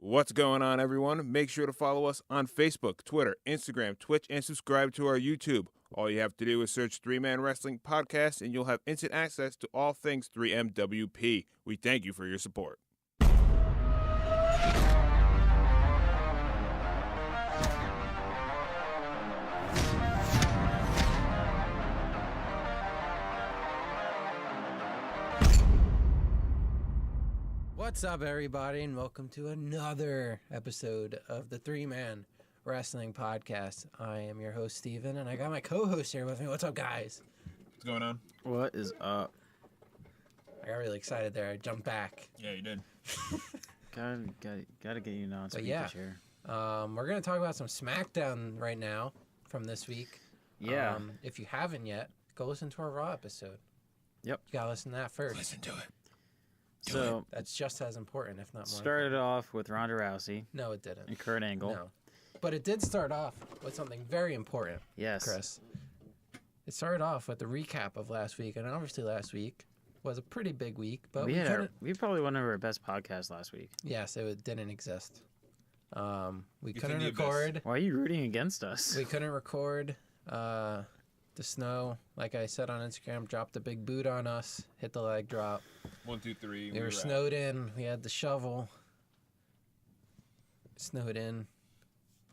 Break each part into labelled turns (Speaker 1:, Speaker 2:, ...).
Speaker 1: What's going on, everyone? Make sure to follow us on Facebook, Twitter, Instagram, Twitch, and subscribe to our YouTube. All you have to do is search 3-Man Wrestling Podcast, and you'll have instant access to all things 3MWP. We thank you for your support.
Speaker 2: What's up, everybody, and welcome to another episode of the 3-Man Wrestling Podcast. I am your host, Steven, and I got my co-host here with me. What's up, guys?
Speaker 1: What's going on?
Speaker 3: What is up?
Speaker 2: I got really excited there. I jumped back.
Speaker 1: Yeah, you did.
Speaker 3: Gotta get you on speaker chair.
Speaker 2: We're going to talk about some Smackdown right now from this week.
Speaker 3: Yeah.
Speaker 2: If you haven't yet, go listen to our Raw episode.
Speaker 3: Yep.
Speaker 2: You got to listen to that first.
Speaker 1: Listen to it.
Speaker 3: So
Speaker 2: That's just as important, if not more.
Speaker 3: started off with Ronda Rousey
Speaker 2: No, it didn't.
Speaker 3: and Kurt Angle.
Speaker 2: No. But it did start off with something very important,
Speaker 3: Yes.
Speaker 2: Chris. It started off with the recap of last week, and obviously last week was a pretty big week, but
Speaker 3: We
Speaker 2: we
Speaker 3: probably one of our best podcasts last week.
Speaker 2: yes, it didn't exist. We
Speaker 1: You
Speaker 2: couldn't
Speaker 1: think the
Speaker 2: record.
Speaker 3: Why are you rooting against us?
Speaker 2: We couldn't record. The snow, like I said on Instagram, dropped a big boot on us. Hit the leg drop.
Speaker 1: 1, 2, 3.
Speaker 2: We were snowed in. We had the shovel. Snowed in.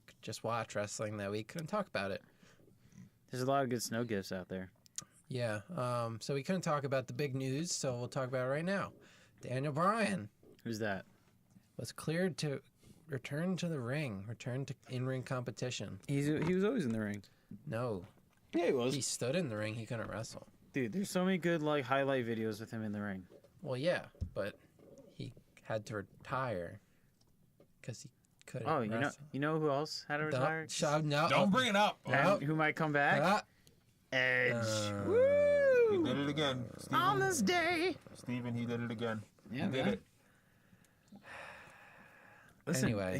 Speaker 2: Could just watch wrestling that week. Couldn't talk about it.
Speaker 3: There's a lot of good snow gifts out there.
Speaker 2: Yeah. So we couldn't talk about the big news, so we'll talk about it right now. Daniel Bryan
Speaker 3: Who's that?
Speaker 2: was cleared to return to the ring, return to in-ring competition.
Speaker 3: He was always in the ring.
Speaker 2: No,
Speaker 3: Yeah, he was.
Speaker 2: he stood in the ring. He couldn't wrestle.
Speaker 3: Dude, there's so many good highlight videos with him in the ring.
Speaker 2: Well, yeah, but he had to retire because he couldn't
Speaker 3: Oh,
Speaker 2: wrestle.
Speaker 3: you know who else had to retire?
Speaker 2: No.
Speaker 1: Don't bring it up.
Speaker 3: And who might come back?
Speaker 2: Ah.
Speaker 3: Edge.
Speaker 1: He did it again. Steven.
Speaker 3: On this day.
Speaker 1: Steven, he did it again.
Speaker 3: Yeah,
Speaker 1: he did
Speaker 3: man.
Speaker 1: it.
Speaker 3: Listen,
Speaker 2: Anyway.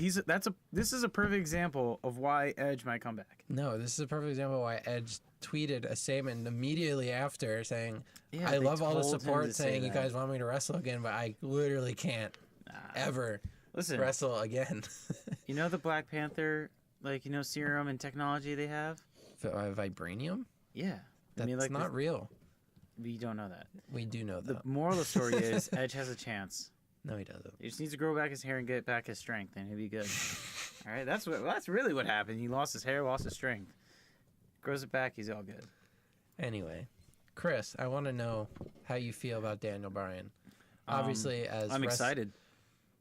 Speaker 3: this is a perfect example of why Edge might come back.
Speaker 2: No, this is a perfect example of why Edge tweeted a statement immediately after saying,
Speaker 3: Yeah,
Speaker 2: I
Speaker 3: they
Speaker 2: love all the
Speaker 3: told him
Speaker 2: support
Speaker 3: to say
Speaker 2: saying you
Speaker 3: that.
Speaker 2: guys want me to wrestle again, but I literally can't ever
Speaker 3: Listen,
Speaker 2: wrestle again.
Speaker 3: you know the Black Panther, serum and technology they have?
Speaker 2: Vibranium?
Speaker 3: Yeah.
Speaker 2: That's not real.
Speaker 3: We don't know that.
Speaker 2: We do know
Speaker 3: The
Speaker 2: that.
Speaker 3: moral of the story is Edge has a chance.
Speaker 2: No, he doesn't.
Speaker 3: He just needs to grow back his hair and get back his strength, and he'll be good. All right, that's really what happened. He lost his hair, lost his strength. Grows it back, he's all good.
Speaker 2: Anyway, Chris, I want to know how you feel about Daniel Bryan. Obviously,
Speaker 3: I'm excited.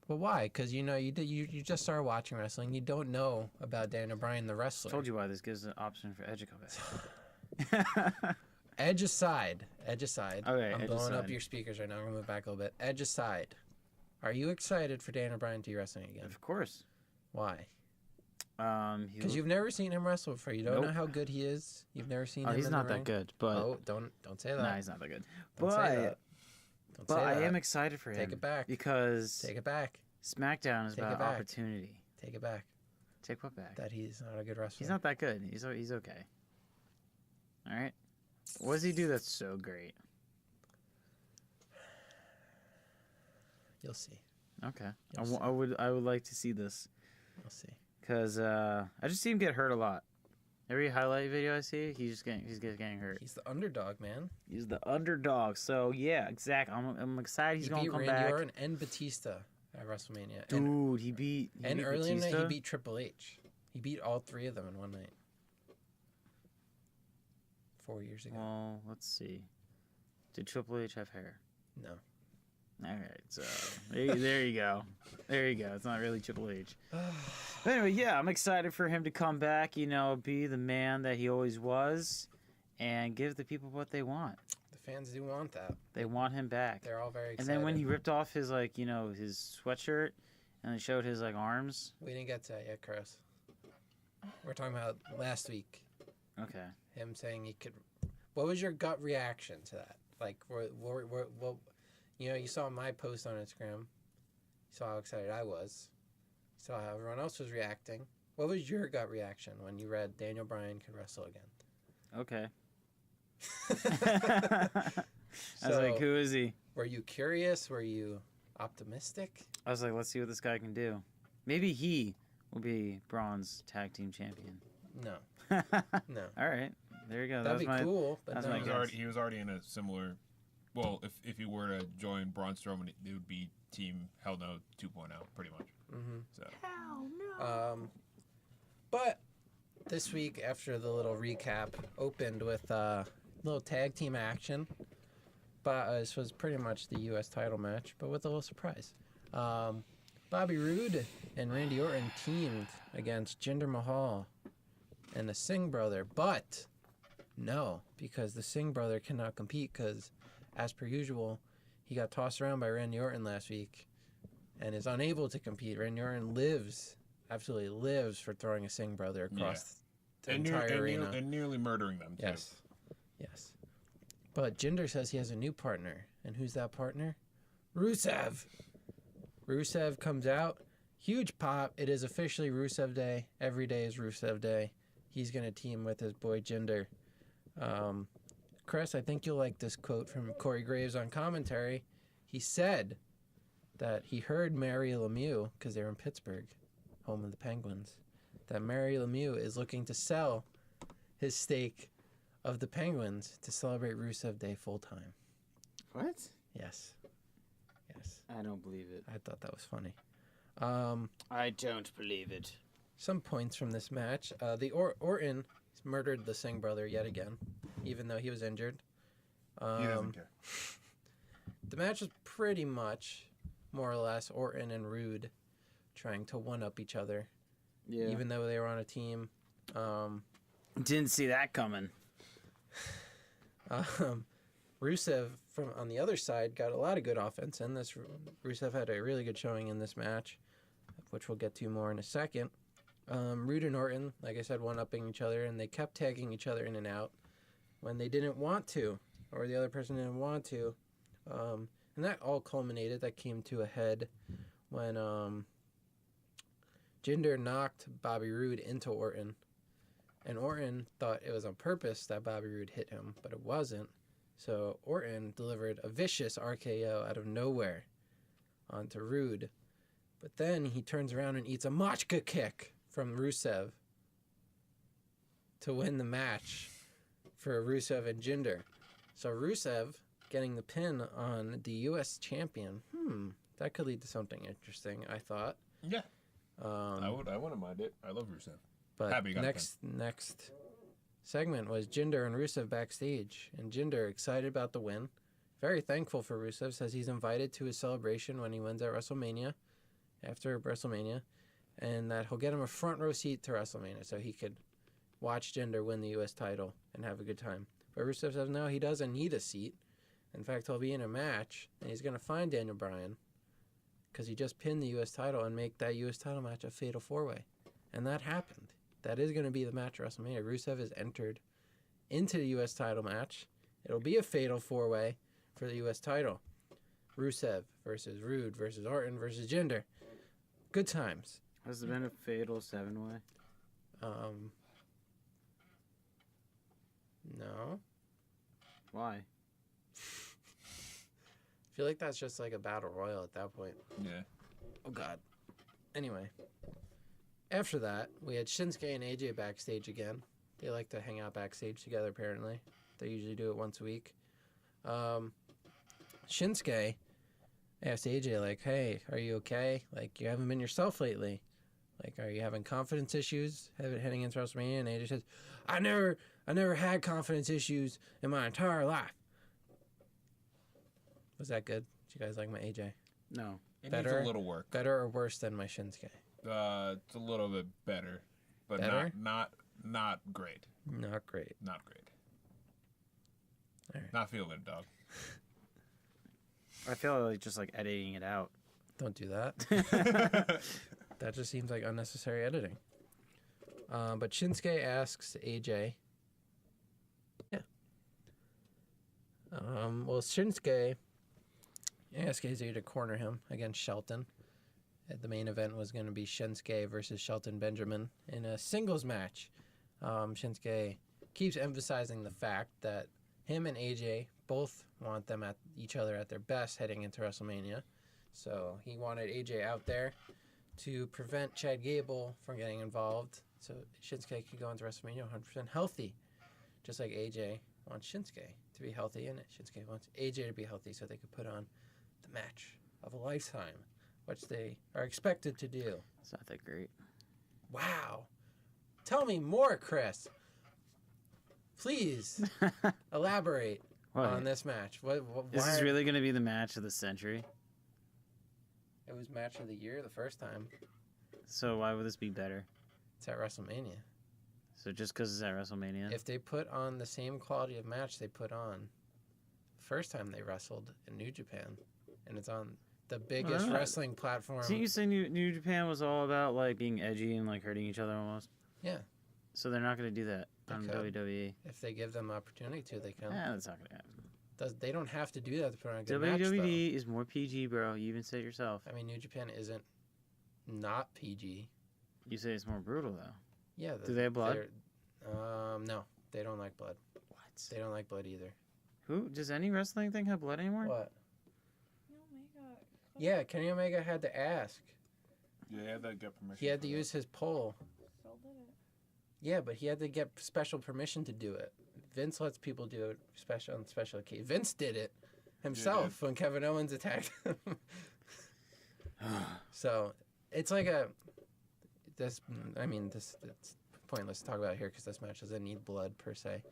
Speaker 2: Well, why? Because you just started watching wrestling. You don't know about Daniel Bryan, the wrestler.
Speaker 3: Told you why this gives an option for Edge to come back.
Speaker 2: Edge aside.
Speaker 3: Okay,
Speaker 2: I'm
Speaker 3: Edge
Speaker 2: blowing up
Speaker 3: aside.
Speaker 2: your speakers right now. I'm going to move back a little bit. Edge aside. Are you excited for Daniel Bryan to be wrestling again?
Speaker 3: Of course.
Speaker 2: Why?
Speaker 3: He
Speaker 2: Because you've never seen him wrestle before. You don't know
Speaker 3: Nope.
Speaker 2: how good he is. You've never seen him
Speaker 3: he's
Speaker 2: in
Speaker 3: not
Speaker 2: the
Speaker 3: that
Speaker 2: ring.
Speaker 3: good, but
Speaker 2: Oh, don't say that.
Speaker 3: nah, he's not that good.
Speaker 2: Don't say that. Don't
Speaker 3: But
Speaker 2: say
Speaker 3: I
Speaker 2: that.
Speaker 3: am excited for him.
Speaker 2: Take it back.
Speaker 3: Because
Speaker 2: Take it back.
Speaker 3: SmackDown is
Speaker 2: Take it
Speaker 3: about
Speaker 2: back.
Speaker 3: opportunity.
Speaker 2: Take it back.
Speaker 3: Take what back?
Speaker 2: That he's not a good wrestler.
Speaker 3: He's not that good. He's okay. All right. What does he do that's so great?
Speaker 2: You'll see.
Speaker 3: Okay.
Speaker 2: You'll see.
Speaker 3: I would like to see this
Speaker 2: You'll see.
Speaker 3: because I just see him get hurt a lot. Every highlight video I see, he's getting hurt.
Speaker 2: He's the underdog, man.
Speaker 3: He's the underdog. So yeah, exactly. I'm excited he's
Speaker 2: He
Speaker 3: gonna
Speaker 2: beat
Speaker 3: come
Speaker 2: Randy
Speaker 3: back.
Speaker 2: Orton and Batista at WrestleMania.
Speaker 3: Dude, he beat
Speaker 2: early in the night,
Speaker 3: Batista?
Speaker 2: he beat Triple H. He beat all three of them in one night. 4 years ago.
Speaker 3: Well, let's see. Did Triple H have hair?
Speaker 2: No.
Speaker 3: All right, so there you go. There you go. It's not really Triple H. But anyway, yeah, I'm excited for him to come back, be the man that he always was, and give the people what they want.
Speaker 2: The fans do want that.
Speaker 3: They want him back.
Speaker 2: They're all very
Speaker 3: And
Speaker 2: excited.
Speaker 3: then when he ripped off his, his sweatshirt, and it showed his, arms.
Speaker 2: We didn't get to that yet, Chris. We're talking about last week.
Speaker 3: Okay.
Speaker 2: Him saying he could... What was your gut reaction to that? Like, you saw my post on Instagram. You saw how excited I was. You saw how everyone else was reacting. What was your gut reaction when you read Daniel Bryan could wrestle again?
Speaker 3: Okay. I was like, who is he?
Speaker 2: Were you curious? Were you optimistic?
Speaker 3: I was like, let's see what this guy can do. Maybe he will be Braun's tag team champion.
Speaker 2: No. No.
Speaker 3: All right. There you go.
Speaker 2: That'd be cool, but
Speaker 3: that's
Speaker 2: no.
Speaker 3: my guess.
Speaker 1: He was already in a similar. Well, if you were to join Braun Strowman, it would be Team Hell No 2.0, pretty much.
Speaker 2: Mm-hmm.
Speaker 1: So.
Speaker 3: Hell no.
Speaker 2: But this week, after the little recap, opened with little tag team action. But this was pretty much the U.S. title match, but with a little surprise. Bobby Roode and Randy Orton teamed against Jinder Mahal and the Singh brother, but no, because the Singh brother cannot compete because, as per usual, he got tossed around by Randy Orton last week and is unable to compete. Randy Orton absolutely lives for throwing a Singh brother across the entire arena.
Speaker 1: And nearly murdering them, too.
Speaker 2: Yes. But Jinder says he has a new partner. And who's that partner? Rusev. Rusev comes out. Huge pop. It is officially Rusev Day. Every day is Rusev Day. He's going to team with his boy Jinder. Chris, I think you'll like this quote from Corey Graves on commentary. He said that he heard Mary Lemieux, because they're in Pittsburgh, home of the Penguins, that Mary Lemieux is looking to sell his stake of the Penguins to celebrate Rusev Day full time.
Speaker 3: What?
Speaker 2: Yes.
Speaker 3: I don't believe it.
Speaker 2: I thought that was funny.
Speaker 3: I don't believe it.
Speaker 2: Some points from this match. Orton murdered the Singh brother yet again, even though he was injured.
Speaker 1: He doesn't care.
Speaker 2: The match was pretty much, more or less, Orton and Rude trying to one-up each other.
Speaker 3: Yeah.
Speaker 2: Even though they were on a team.
Speaker 3: Didn't see that coming.
Speaker 2: Rusev, from on the other side, got a lot of good offense in this. Rusev had a really good showing in this match, which we'll get to more in a second. Rude and Orton, like I said, one-upping each other, and they kept tagging each other in and out when they didn't want to, or the other person didn't want to. And that all culminated, that came to a head when Jinder knocked Bobby Roode into Orton. And Orton thought it was on purpose that Bobby Roode hit him, but it wasn't. So Orton delivered a vicious RKO out of nowhere onto Roode. But then he turns around and eats a Machka kick from Rusev to win the match for Rusev and Jinder. So Rusev getting the pin on the U.S. champion. That could lead to something interesting, I thought.
Speaker 1: Yeah. I wouldn't mind it. I love Rusev.
Speaker 2: But
Speaker 1: Happy he got
Speaker 2: next segment was Jinder and Rusev backstage. And Jinder excited about the win. Very thankful for Rusev. Says he's invited to his celebration when he wins at WrestleMania. After WrestleMania. And that he'll get him a front row seat to WrestleMania so he could watch Jinder win the U.S. title and have a good time. But Rusev says no, he doesn't need a seat. In fact, he'll be in a match, and he's going to find Daniel Bryan because he just pinned the U.S. title and make that U.S. title match a fatal four-way. And that happened. That is going to be the match at WrestleMania. Rusev has entered into the U.S. title match. It'll be a fatal four-way for the U.S. title. Rusev versus Rude versus Orton versus Jinder. Good times.
Speaker 3: Has there been a fatal seven-way?
Speaker 2: No.
Speaker 3: Why?
Speaker 2: I feel like that's just like a battle royal at that point.
Speaker 1: Yeah.
Speaker 2: Oh, God. Anyway. After that, we had Shinsuke and AJ backstage again. They like to hang out backstage together, apparently. They usually do it once a week. Shinsuke asked AJ, like, hey, are you okay? Like, you haven't been yourself lately. Like, are you having confidence issues heading into WrestleMania? And AJ says, I never had confidence issues in my entire life. Was that good? Did you guys like my AJ?
Speaker 3: No.
Speaker 1: It
Speaker 2: Better?
Speaker 1: needs a little work.
Speaker 2: Better or worse than my Shinsuke?
Speaker 1: It's a little bit better, but
Speaker 2: Better?
Speaker 1: not great.
Speaker 2: Not great.
Speaker 1: Not great.
Speaker 2: All right.
Speaker 1: Not feeling it, dog.
Speaker 3: I feel like just like editing it out.
Speaker 2: Don't do that. That just seems like unnecessary editing. But Shinsuke asks AJ. Yeah. Well, Shinsuke asked AJ to corner him against Shelton. The main event was going to be Shinsuke versus Shelton Benjamin in a singles match. Shinsuke keeps emphasizing the fact that him and AJ both want them at each other at their best heading into WrestleMania. So he wanted AJ out there to prevent Chad Gable from getting involved, so Shinsuke could go into WrestleMania 100% healthy, just like AJ wants Shinsuke to be healthy, and Shinsuke wants AJ to be healthy, so they could put on the match of a lifetime, which they are expected to do.
Speaker 3: It's not that great.
Speaker 2: Wow. Tell me more, Chris. Please elaborate on this match.
Speaker 3: This is really going to be the match of the century.
Speaker 2: It was match of the year the first time.
Speaker 3: So why would this be better?
Speaker 2: It's at WrestleMania.
Speaker 3: So just because it's at WrestleMania?
Speaker 2: If they put on the same quality of match they put on the first time they wrestled in New Japan, and it's on the biggest wrestling platform.
Speaker 3: So you say New Japan was all about like being edgy and like hurting each other almost?
Speaker 2: Yeah.
Speaker 3: So they're not going to do that on
Speaker 2: could.
Speaker 3: WWE?
Speaker 2: If they give them the opportunity to, they can.
Speaker 3: Yeah, that's not going to happen.
Speaker 2: They don't have to do that to put on a good match,
Speaker 3: WWE is more PG, bro. You even said it yourself.
Speaker 2: I mean, New Japan isn't not PG.
Speaker 3: You say it's more brutal, though.
Speaker 2: Yeah.
Speaker 3: Do they have blood?
Speaker 2: No. They don't like blood.
Speaker 3: What?
Speaker 2: They don't like blood either.
Speaker 3: Who? Does any wrestling thing have blood anymore?
Speaker 2: What? Yeah, Kenny Omega had to ask.
Speaker 1: Yeah, he had to get permission.
Speaker 2: He had to use his pole.
Speaker 4: So did it.
Speaker 2: Yeah, but he had to get special permission to do it. Vince lets people do it on special occasions. Vince did it himself when Kevin Owens attacked him. So it's like it's pointless to talk about here because this match doesn't need blood per se.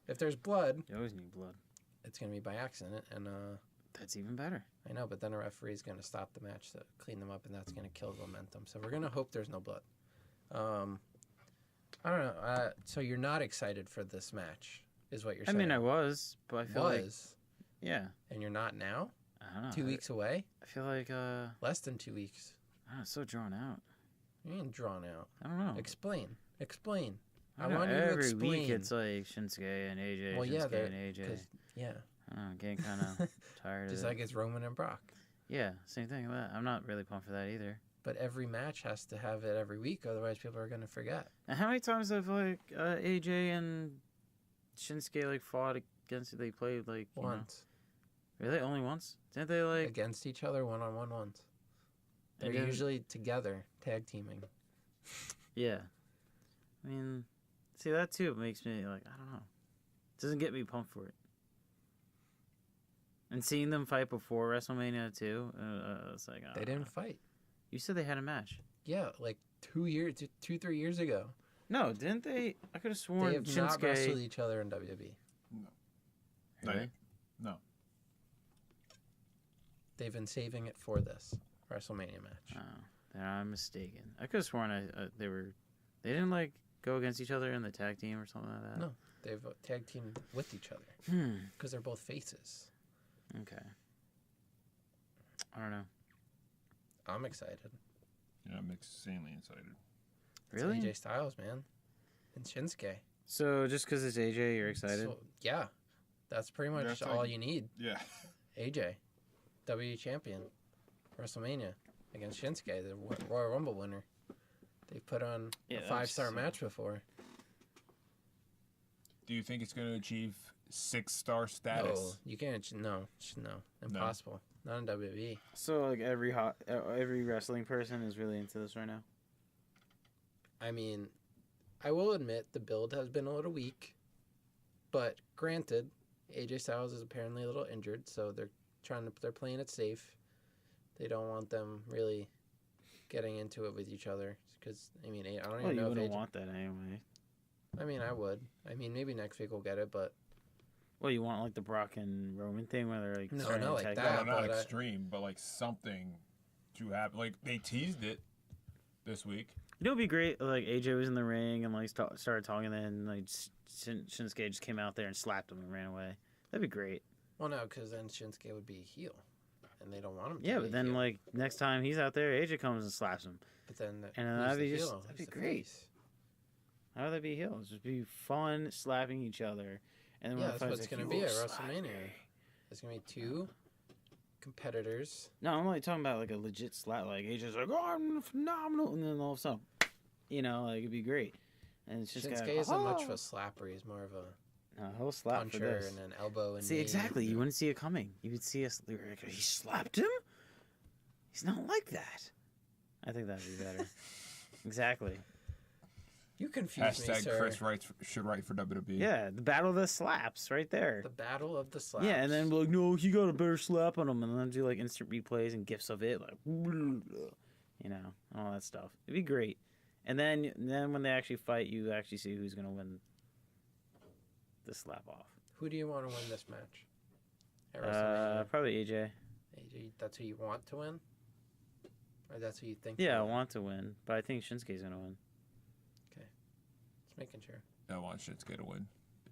Speaker 2: If there's blood,
Speaker 3: You always need blood.
Speaker 2: it's gonna be by accident, and
Speaker 3: That's even better.
Speaker 2: I know, but then a referee is gonna stop the match to clean them up, and that's gonna kill the momentum. So we're gonna hope there's no blood. I don't know. So you're not excited for this match, is what you're saying?
Speaker 3: I mean, I was, but I feel like... Yeah.
Speaker 2: And you're not now?
Speaker 3: I don't know.
Speaker 2: 2 weeks away?
Speaker 3: I feel like,
Speaker 2: Less than 2 weeks.
Speaker 3: I don't know, it's so drawn out.
Speaker 2: You ain't drawn out.
Speaker 3: I don't know.
Speaker 2: Explain.
Speaker 3: I
Speaker 2: want you to
Speaker 3: every
Speaker 2: explain.
Speaker 3: week it's like Shinsuke and AJ,
Speaker 2: Well, yeah,
Speaker 3: Shinsuke and AJ.
Speaker 2: Yeah.
Speaker 3: I don't know, I'm getting kind of tired
Speaker 2: Just
Speaker 3: of
Speaker 2: like it's Roman and Brock.
Speaker 3: Yeah, same thing with that. I'm not really pumped for that either.
Speaker 2: But every match has to have it every week, otherwise people are going to forget.
Speaker 3: And how many times have like AJ and Shinsuke like fought against? They played like
Speaker 2: Once.
Speaker 3: Really, only once? Didn't they like
Speaker 2: Against each other, one-on-one once. They're
Speaker 3: And then-
Speaker 2: usually together, tag teaming.
Speaker 3: Yeah. I mean, see that too makes me like I don't know. It doesn't get me pumped for it. And seeing them fight before WrestleMania too, it's like
Speaker 2: They didn't fight.
Speaker 3: You said they had a match.
Speaker 2: Yeah, like 3 years ago.
Speaker 3: No, didn't they? I could have sworn
Speaker 2: They have
Speaker 3: Shinsuke.
Speaker 2: not wrestled each other in WWE.
Speaker 3: Really?
Speaker 1: No.
Speaker 2: They've been saving it for this WrestleMania match.
Speaker 3: Oh, then I'm mistaken. I could have sworn they didn't like go against each other in the tag team or something like that.
Speaker 2: No. They've tag teamed with each other because they're both faces.
Speaker 3: Okay. I don't know.
Speaker 2: I'm excited.
Speaker 1: Yeah, I'm insanely excited.
Speaker 3: Really?
Speaker 2: It's AJ Styles, man. And Shinsuke.
Speaker 3: So just because it's AJ, you're excited?
Speaker 2: So, yeah. That's pretty much
Speaker 1: That's
Speaker 2: all
Speaker 1: like-
Speaker 2: you need.
Speaker 1: Yeah.
Speaker 2: AJ. WWE champion. WrestleMania. Against Shinsuke, the Royal Rumble winner. They put on
Speaker 3: Yeah,
Speaker 2: a
Speaker 3: that
Speaker 2: 5-star
Speaker 3: was-
Speaker 2: match before.
Speaker 1: Do you think it's going to achieve 6-star status?
Speaker 2: No, you can't. No. Impossible. Not in WWE.
Speaker 3: So like every wrestling person is really into this right now.
Speaker 2: I mean, I will admit the build has been a little weak, but granted, AJ Styles is apparently a little injured, so they're playing it safe. They don't want them really getting into it with each other because I mean I don't
Speaker 3: Well,
Speaker 2: even
Speaker 3: you
Speaker 2: know if
Speaker 3: wouldn't
Speaker 2: AJ.
Speaker 3: want that anyway.
Speaker 2: I mean I would. I mean maybe next week we'll get it, but
Speaker 3: Well, you want like the Brock and Roman thing where they're like
Speaker 2: No,
Speaker 3: starting
Speaker 2: not
Speaker 3: to
Speaker 2: like
Speaker 3: tag
Speaker 2: that.
Speaker 3: out?
Speaker 1: No, not
Speaker 2: but,
Speaker 1: extreme, but like something to happen. Like they teased it this week.
Speaker 3: You know, it'd be great. Like AJ was in the ring and like started talking, then like Shinsuke just came out there and slapped him and ran away. That'd be great.
Speaker 2: well no, because then Shinsuke would be a heel, and they don't want him. to
Speaker 3: Yeah,
Speaker 2: be
Speaker 3: but
Speaker 2: a
Speaker 3: then
Speaker 2: heel.
Speaker 3: like next time he's out there, AJ comes and slaps him.
Speaker 2: But then
Speaker 3: and
Speaker 2: who's
Speaker 3: that'd
Speaker 2: the
Speaker 3: be just-
Speaker 2: heel?
Speaker 3: that'd
Speaker 2: Who's
Speaker 3: be
Speaker 2: the
Speaker 3: great.
Speaker 2: face?
Speaker 3: How would that be heels? Just be fun slapping each other, and then
Speaker 2: Yeah,
Speaker 3: when
Speaker 2: that's
Speaker 3: the
Speaker 2: what
Speaker 3: fight's
Speaker 2: it's
Speaker 3: like,
Speaker 2: gonna
Speaker 3: "You
Speaker 2: be at
Speaker 3: will slap
Speaker 2: WrestleMania.
Speaker 3: me."
Speaker 2: There's gonna be 2 competitors.
Speaker 3: No, I'm like talking about like a legit slap. Like AJ's like, "Oh, I'm phenomenal," and then all of a sudden, like it'd be great. And it's just
Speaker 2: Shinsuke
Speaker 3: kinda,
Speaker 2: isn't much of
Speaker 3: "Oh."
Speaker 2: a slapper. He's more of a
Speaker 3: No, he'll slap for
Speaker 2: puncher
Speaker 3: this.
Speaker 2: and an elbow and
Speaker 3: See,
Speaker 2: knee.
Speaker 3: exactly. You wouldn't see it coming. You would see us. Like, he slapped him. He's not like that. I think that'd be better. Exactly.
Speaker 2: You confuse me,
Speaker 1: Hashtag
Speaker 2: sir.
Speaker 1: Chris writes should write for WWE.
Speaker 3: Yeah, the battle of the slaps right there.
Speaker 2: The battle of the slaps.
Speaker 3: Yeah, and then we're like, no, he got a better slap on him, and then do like instant replays and gifs of it, like, you know, all that stuff. It'd be great. And then when they actually fight, you actually see who's gonna win the slap off.
Speaker 2: Who do you want to win this match? At WrestleMania?
Speaker 3: Probably AJ.
Speaker 2: AJ, that's who you want to win? Or that's who you think?
Speaker 3: Yeah, I
Speaker 2: will win?
Speaker 3: want to win, but I think Shinsuke's gonna win.
Speaker 2: Just making sure.
Speaker 1: I want Shinsuke to win.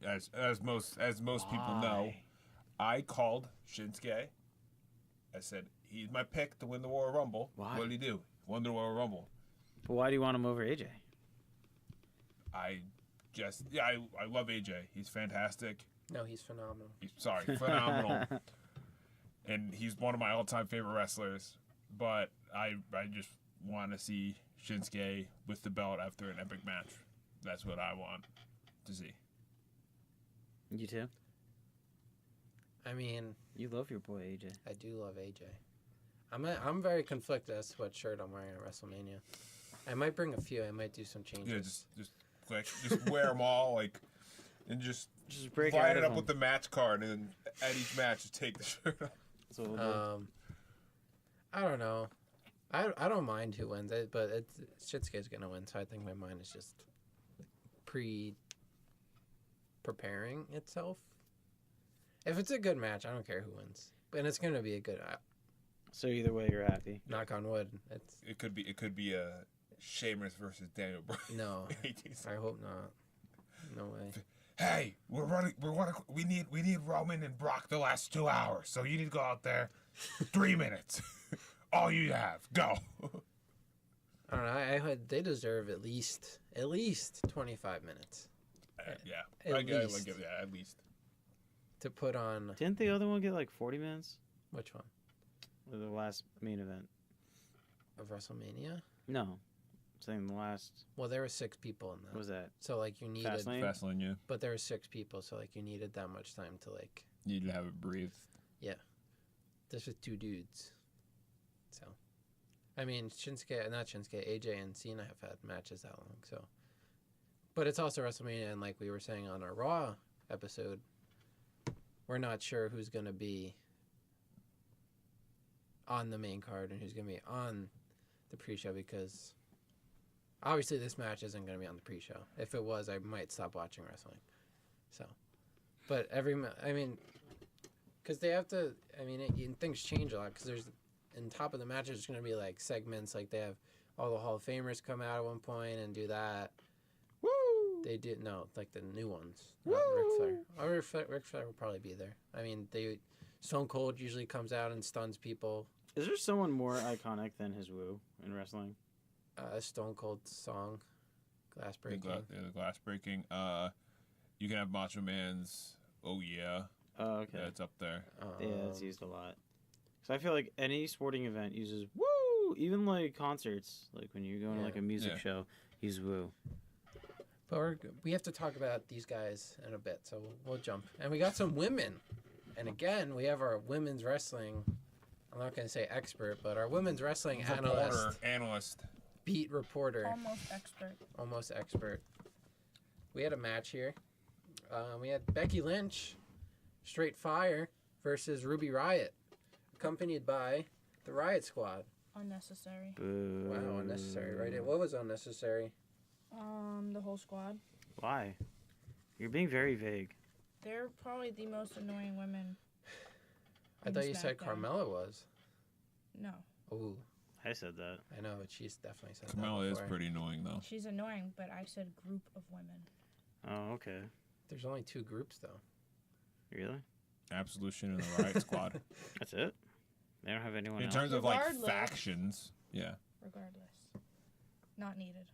Speaker 1: As most people know, I called Shinsuke. I said he's my pick to win the Royal Rumble.
Speaker 3: Why?
Speaker 1: What did he do? He won the Royal Rumble.
Speaker 3: But why do you want him over AJ?
Speaker 1: I love AJ. He's fantastic.
Speaker 2: No, he's phenomenal.
Speaker 1: Phenomenal. And he's one of my all-time favorite wrestlers. But I just want to see Shinsuke with the belt after an epic match. That's what I want to see.
Speaker 3: You too?
Speaker 2: I mean,
Speaker 3: You love your boy AJ.
Speaker 2: I do love AJ. I'm very conflicted as to what shirt I'm wearing at WrestleMania. I might bring a few. I might do some changes.
Speaker 1: Yeah, just wear them all, like, and just
Speaker 3: break
Speaker 1: line
Speaker 3: out
Speaker 1: it
Speaker 3: of
Speaker 1: up with the match card, and then at each match, just take the shirt off.
Speaker 3: That's what we'll do.
Speaker 2: I don't know. I don't mind who wins it, but Shinsuke's gonna win, so I think my mind is just preparing itself. If it's a good match, I don't care who wins, and it's gonna be a good.
Speaker 3: So either way, you're happy.
Speaker 2: Knock on wood.
Speaker 1: It could be a Sheamus versus Daniel Bryan.
Speaker 2: No, I hope not. No way.
Speaker 1: Hey, we need Roman and Brock the last 2 hours, so you need to go out there 3 minutes. All you have, go.
Speaker 2: I don't know. I heard they deserve at least 25 minutes.
Speaker 1: Yeah,
Speaker 2: At least.
Speaker 1: At least.
Speaker 2: To put on
Speaker 3: Didn't the other one get like 40 minutes?
Speaker 2: which one
Speaker 3: Or the last main event?
Speaker 2: of WrestleMania?
Speaker 3: No. I'm saying the last.
Speaker 2: Well, there were 6 people in that.
Speaker 3: What was that?
Speaker 2: So like you needed,
Speaker 3: Fastlane?
Speaker 1: Fastlane, yeah.
Speaker 2: but there were 6 people, so like you needed that much time to like.
Speaker 1: You need to have it breathe.
Speaker 2: This was 2 dudes. So, I mean, AJ and Cena have had matches that long. So, but it's also WrestleMania, and like we were saying on our Raw episode, we're not sure who's gonna be on the main card and who's gonna be on the pre-show because obviously this match isn't gonna be on the pre-show. If it was, I might stop watching wrestling. So, but because they have to. I mean, things change a lot because there's, in top of the match, there's going to be like segments. Like they have all the Hall of Famers come out at one point and do that.
Speaker 3: Woo!
Speaker 2: They did like the new ones.
Speaker 3: Woo!
Speaker 2: Not Ric Flair. Ric Flair will probably be there. I mean, Stone Cold usually comes out and stuns people.
Speaker 3: Is there someone more iconic than his woo in wrestling?
Speaker 2: Stone Cold song, glass breaking.
Speaker 1: The glass breaking. You can have Macho Man's. Oh yeah.
Speaker 3: Oh, okay.
Speaker 1: Yeah, it's up there.
Speaker 3: Yeah, it's used a lot. So I feel like any sporting event uses woo. Even like concerts, like when you go to like a music show, use woo.
Speaker 2: But we have to talk about these guys in a bit, so we'll jump. And we got some women. And again, we have our women's wrestling, I'm not going to say expert, but our women's wrestling
Speaker 1: Analyst.
Speaker 2: beat reporter.
Speaker 4: Almost expert.
Speaker 2: Almost expert. We had a match here. We had Becky Lynch, Straight Fire, versus Ruby Riott, accompanied by the Riot Squad.
Speaker 4: Unnecessary.
Speaker 3: Boo.
Speaker 2: Wow, unnecessary, right? What was unnecessary?
Speaker 4: The whole squad.
Speaker 3: Why? You're being very vague.
Speaker 4: They're probably the most annoying women.
Speaker 2: I
Speaker 4: on
Speaker 2: thought you said
Speaker 4: SmackDown.
Speaker 2: Carmella was.
Speaker 4: No.
Speaker 2: Ooh,
Speaker 3: I said that.
Speaker 2: I know, but she's definitely said
Speaker 1: Carmella
Speaker 2: that
Speaker 1: is
Speaker 2: before.
Speaker 1: pretty annoying though.
Speaker 4: She's annoying, but I said group of women.
Speaker 3: Oh, okay.
Speaker 2: There's only 2 groups, though.
Speaker 3: Really?
Speaker 1: Absolution and the Riot Squad.
Speaker 3: That's it? They don't have anyone
Speaker 1: In
Speaker 3: else?
Speaker 1: terms of like
Speaker 4: Regardless.
Speaker 1: factions, yeah.
Speaker 4: Regardless. Not needed.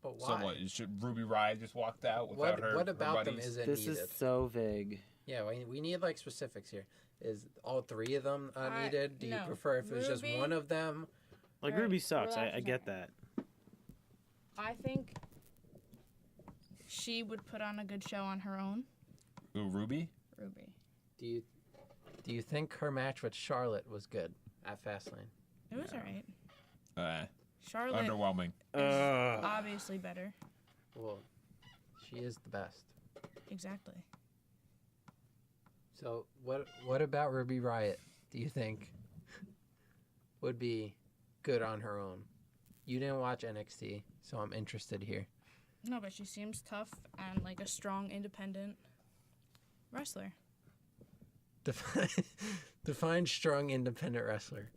Speaker 2: But why?
Speaker 1: So what? Should Ruby Riott just walked out without her?
Speaker 2: What about
Speaker 1: her
Speaker 2: them
Speaker 1: buddies?
Speaker 2: isn't
Speaker 3: This
Speaker 2: needed?
Speaker 3: is so vague.
Speaker 2: Yeah, we need like specifics here. Is all 3 of them needed? Do you
Speaker 4: no.
Speaker 2: prefer if it was just
Speaker 4: Ruby-
Speaker 2: one of them?
Speaker 3: Like,
Speaker 4: Alright,
Speaker 3: Ruby sucks.
Speaker 4: relax
Speaker 3: I
Speaker 4: a
Speaker 3: get
Speaker 4: second.
Speaker 3: that.
Speaker 4: I think she would put on a good show on her own.
Speaker 1: Ooh, Ruby?
Speaker 4: Ruby.
Speaker 2: Do you think her match with Charlotte was good at Fastlane?
Speaker 4: It was alright. Charlotte
Speaker 1: Underwhelming.
Speaker 4: is obviously better.
Speaker 2: Well, she is the best.
Speaker 4: Exactly.
Speaker 2: So what about Ruby Riott? Do you think would be good on her own? You didn't watch NXT, so I'm interested here.
Speaker 4: No, but she seems tough and like a strong, independent wrestler.
Speaker 2: Define strong, independent wrestler.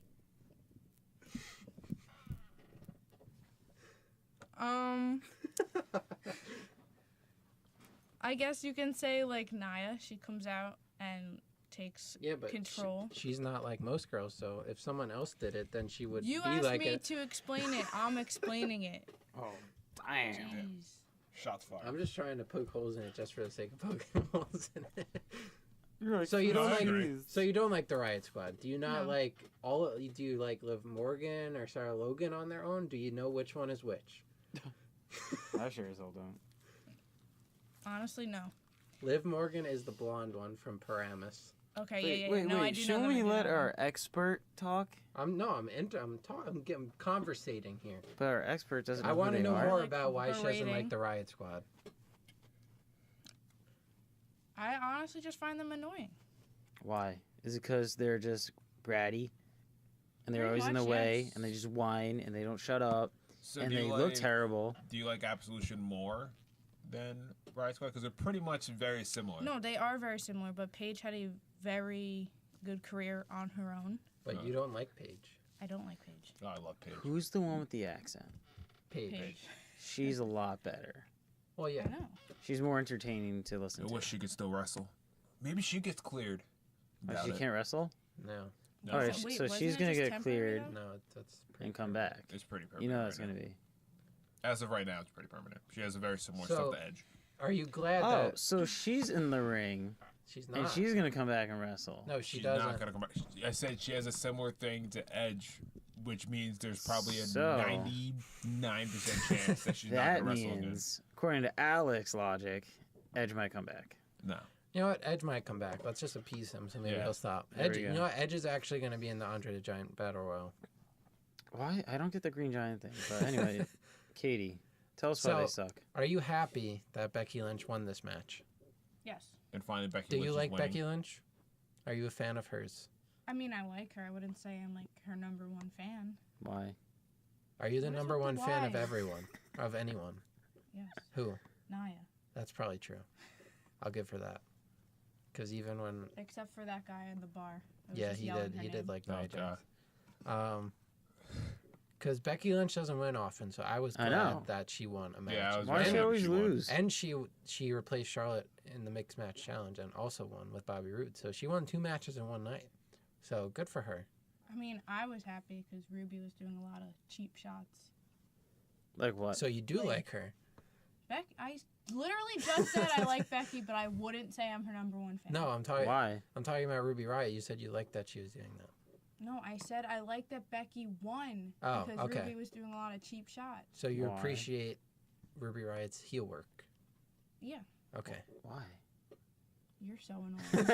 Speaker 4: I guess you can say like Nia. She comes out and takes
Speaker 2: But
Speaker 4: control.
Speaker 2: she's not like most girls. So if someone else did it, then she would
Speaker 4: You
Speaker 2: be
Speaker 4: asked
Speaker 2: like
Speaker 4: me
Speaker 2: it.
Speaker 4: to explain it. I'm explaining it.
Speaker 3: Oh, damn.
Speaker 4: Jeez.
Speaker 1: Shots fired.
Speaker 2: I'm just trying to poke holes in it just for the sake of poking holes in it.
Speaker 3: You're like,
Speaker 2: So you don't
Speaker 1: I
Speaker 2: like
Speaker 1: agree.
Speaker 2: so you don't like the Riot Squad. Do you not
Speaker 4: No.
Speaker 2: like do you like Liv Morgan or Sarah Logan on their own? Do you know which one is which?
Speaker 3: I sure as hell don't.
Speaker 4: Honestly, no.
Speaker 2: Liv Morgan is the blonde one from Paramus.
Speaker 4: Okay, yeah. No, I do know
Speaker 3: Shouldn't
Speaker 4: that.
Speaker 3: we
Speaker 4: I do
Speaker 3: let
Speaker 4: know
Speaker 3: our expert talk?
Speaker 2: I'm conversating here.
Speaker 3: But our expert doesn't know
Speaker 2: I
Speaker 3: who
Speaker 2: want to
Speaker 3: they
Speaker 2: know
Speaker 3: are.
Speaker 2: more
Speaker 4: Like,
Speaker 2: about why she doesn't like
Speaker 4: berating.
Speaker 2: the Riot Squad.
Speaker 4: I honestly just find them annoying.
Speaker 3: Why? Is it because they're just bratty? And they're
Speaker 4: Pretty
Speaker 3: always in the
Speaker 4: much,
Speaker 3: way,
Speaker 4: yes.
Speaker 3: and they just whine, and they don't shut up,
Speaker 1: So
Speaker 3: and
Speaker 1: do
Speaker 3: they
Speaker 1: you
Speaker 3: look
Speaker 1: like-
Speaker 3: terrible.
Speaker 1: Do you like Absolution more than Riot Squad? Because they're pretty much very similar.
Speaker 4: No, they are very similar, but Paige had a very good career on her own.
Speaker 2: But you don't like Paige.
Speaker 4: I don't like Paige.
Speaker 1: Oh, I love Paige.
Speaker 3: Who's the one with the accent?
Speaker 2: Paige.
Speaker 3: She's a lot better.
Speaker 2: Well, yeah.
Speaker 4: I know.
Speaker 3: She's more entertaining to
Speaker 1: I
Speaker 3: listen to.
Speaker 1: wish she could still wrestle. Maybe she gets cleared.
Speaker 3: Oh,
Speaker 1: Doubt
Speaker 3: she
Speaker 1: it.
Speaker 3: can't wrestle?
Speaker 2: No.
Speaker 1: No,
Speaker 3: All right,
Speaker 1: it's-
Speaker 4: Wait,
Speaker 3: so
Speaker 4: wasn't
Speaker 3: she's
Speaker 4: it
Speaker 3: gonna
Speaker 4: just
Speaker 3: get
Speaker 4: temporary,
Speaker 3: cleared
Speaker 4: though?
Speaker 2: No, that's pretty
Speaker 3: and come
Speaker 2: permanent.
Speaker 3: back.
Speaker 1: it's pretty permanent.
Speaker 3: You know
Speaker 1: right
Speaker 3: that's
Speaker 1: now.
Speaker 3: gonna be.
Speaker 1: As of right now, it's pretty permanent. She has a very similar
Speaker 2: So-
Speaker 1: stuff to Edge.
Speaker 2: Are you glad
Speaker 3: Oh,
Speaker 2: that
Speaker 3: so she's in the ring,
Speaker 2: she's not?
Speaker 3: and she's gonna come back and wrestle.
Speaker 2: No, she
Speaker 1: She's
Speaker 2: doesn't.
Speaker 1: not gonna come back. I said she has a similar thing to Edge, which means there's probably a
Speaker 3: So-
Speaker 1: 99% chance that she's not
Speaker 3: That
Speaker 1: gonna wrestle again.
Speaker 3: means, according to Alex logic, Edge might come back.
Speaker 1: No.
Speaker 2: You know what? Edge might come back. Let's just appease him, so maybe
Speaker 1: Yeah.
Speaker 2: he'll stop.
Speaker 3: There
Speaker 2: Edge,
Speaker 3: we
Speaker 2: you
Speaker 3: go.
Speaker 2: know what? Edge is actually going to be in the Andre the Giant Battle Royal.
Speaker 3: Why? I don't get the Green Giant thing. But anyway, Katie, tell us why they
Speaker 2: So-
Speaker 3: suck.
Speaker 2: Are you happy that Becky Lynch won this match?
Speaker 4: Yes.
Speaker 1: And finally, Becky
Speaker 2: Do
Speaker 1: Lynch
Speaker 2: you
Speaker 1: is
Speaker 2: like
Speaker 1: winning.
Speaker 2: Becky Lynch? Are you a fan of hers?
Speaker 4: I mean, I like her. I wouldn't say I'm like her number one fan.
Speaker 3: Why?
Speaker 2: Are you the
Speaker 4: What is
Speaker 2: number
Speaker 4: with
Speaker 2: one
Speaker 4: the
Speaker 2: fan of
Speaker 4: why?
Speaker 2: everyone? Of anyone?
Speaker 4: Yes.
Speaker 2: Who?
Speaker 4: Naya.
Speaker 2: That's probably true. I'll give her that. Because even when...
Speaker 4: Except for that guy in the bar. that was
Speaker 2: Yeah,
Speaker 4: just
Speaker 2: he
Speaker 4: yelling
Speaker 2: did.
Speaker 4: her
Speaker 2: He did
Speaker 4: name.
Speaker 2: like
Speaker 1: Oh,
Speaker 2: Nia
Speaker 1: God.
Speaker 2: Jax. Because Becky Lynch doesn't win often, so I was
Speaker 3: I
Speaker 2: glad
Speaker 3: know.
Speaker 2: that she won a match.
Speaker 1: Yeah, I was
Speaker 3: Why
Speaker 1: very
Speaker 3: does she
Speaker 1: happy
Speaker 3: always
Speaker 1: won.
Speaker 3: lose?
Speaker 2: And she replaced Charlotte in the mixed match challenge and also won with Bobby Roode. So she won 2 matches in one night. So good for her.
Speaker 4: I mean, I was happy because Ruby was doing a lot of cheap shots.
Speaker 3: Like what?
Speaker 2: So you do
Speaker 4: Like-
Speaker 2: like her.
Speaker 4: I literally just said I like Becky, but I wouldn't say I'm her number one fan.
Speaker 2: No, I'm talking.
Speaker 3: Why?
Speaker 2: I'm talking about Ruby Riott. You said you liked that she was doing that.
Speaker 4: No, I said I like that Becky won
Speaker 2: Oh,
Speaker 4: because
Speaker 2: okay.
Speaker 4: Ruby was doing a lot of cheap shots.
Speaker 2: So you
Speaker 3: Why?
Speaker 2: appreciate Ruby Riott's heel work.
Speaker 4: Yeah,
Speaker 2: Okay.
Speaker 3: Why?
Speaker 4: you're so annoying.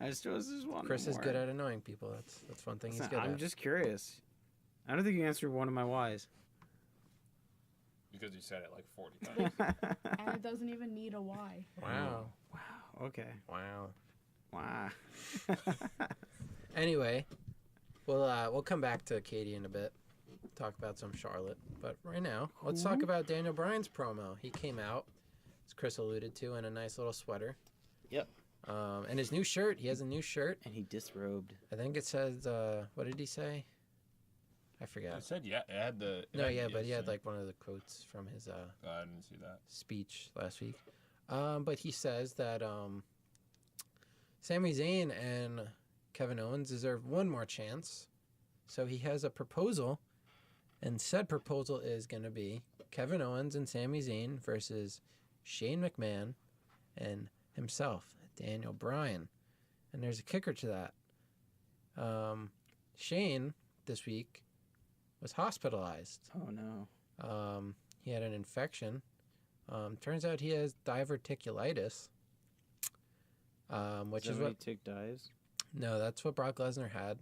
Speaker 3: I just was just wondering.
Speaker 2: Chris is good at annoying people. That's one thing he's good
Speaker 3: I'm
Speaker 2: at.
Speaker 3: just curious. I don't think you answered one of my whys.
Speaker 1: Because you said it like 40 times.
Speaker 4: And it doesn't even need a why.
Speaker 2: Wow.
Speaker 3: Wow. Okay.
Speaker 2: Wow.
Speaker 3: Wow.
Speaker 2: Anyway, we'll come back to Katie in a bit. Talk about some Charlotte. But right now, let's talk about Daniel Bryan's promo. He came out, as Chris alluded to, in a nice little sweater.
Speaker 3: Yep.
Speaker 2: And his new shirt. He has a new shirt.
Speaker 3: And he disrobed.
Speaker 2: I think it says, what did he say? I forgot.
Speaker 1: I said, yeah, it had the. it
Speaker 2: No,
Speaker 1: had
Speaker 2: yeah,
Speaker 1: the
Speaker 2: but he had
Speaker 1: yes,
Speaker 2: like one of the quotes from his
Speaker 1: I didn't see that.
Speaker 2: speech last week. But he says that Sami Zayn and Kevin Owens deserve one more chance. So he has a proposal, and said proposal is going to be Kevin Owens and Sami Zayn versus Shane McMahon and himself, Daniel Bryan. And there's a kicker to that. Shane, this week, was hospitalized.
Speaker 3: Oh no.
Speaker 2: He had an infection. Turns out he has diverticulitis, which is what.
Speaker 3: Tick dives.
Speaker 2: No, that's what Brock Lesnar had.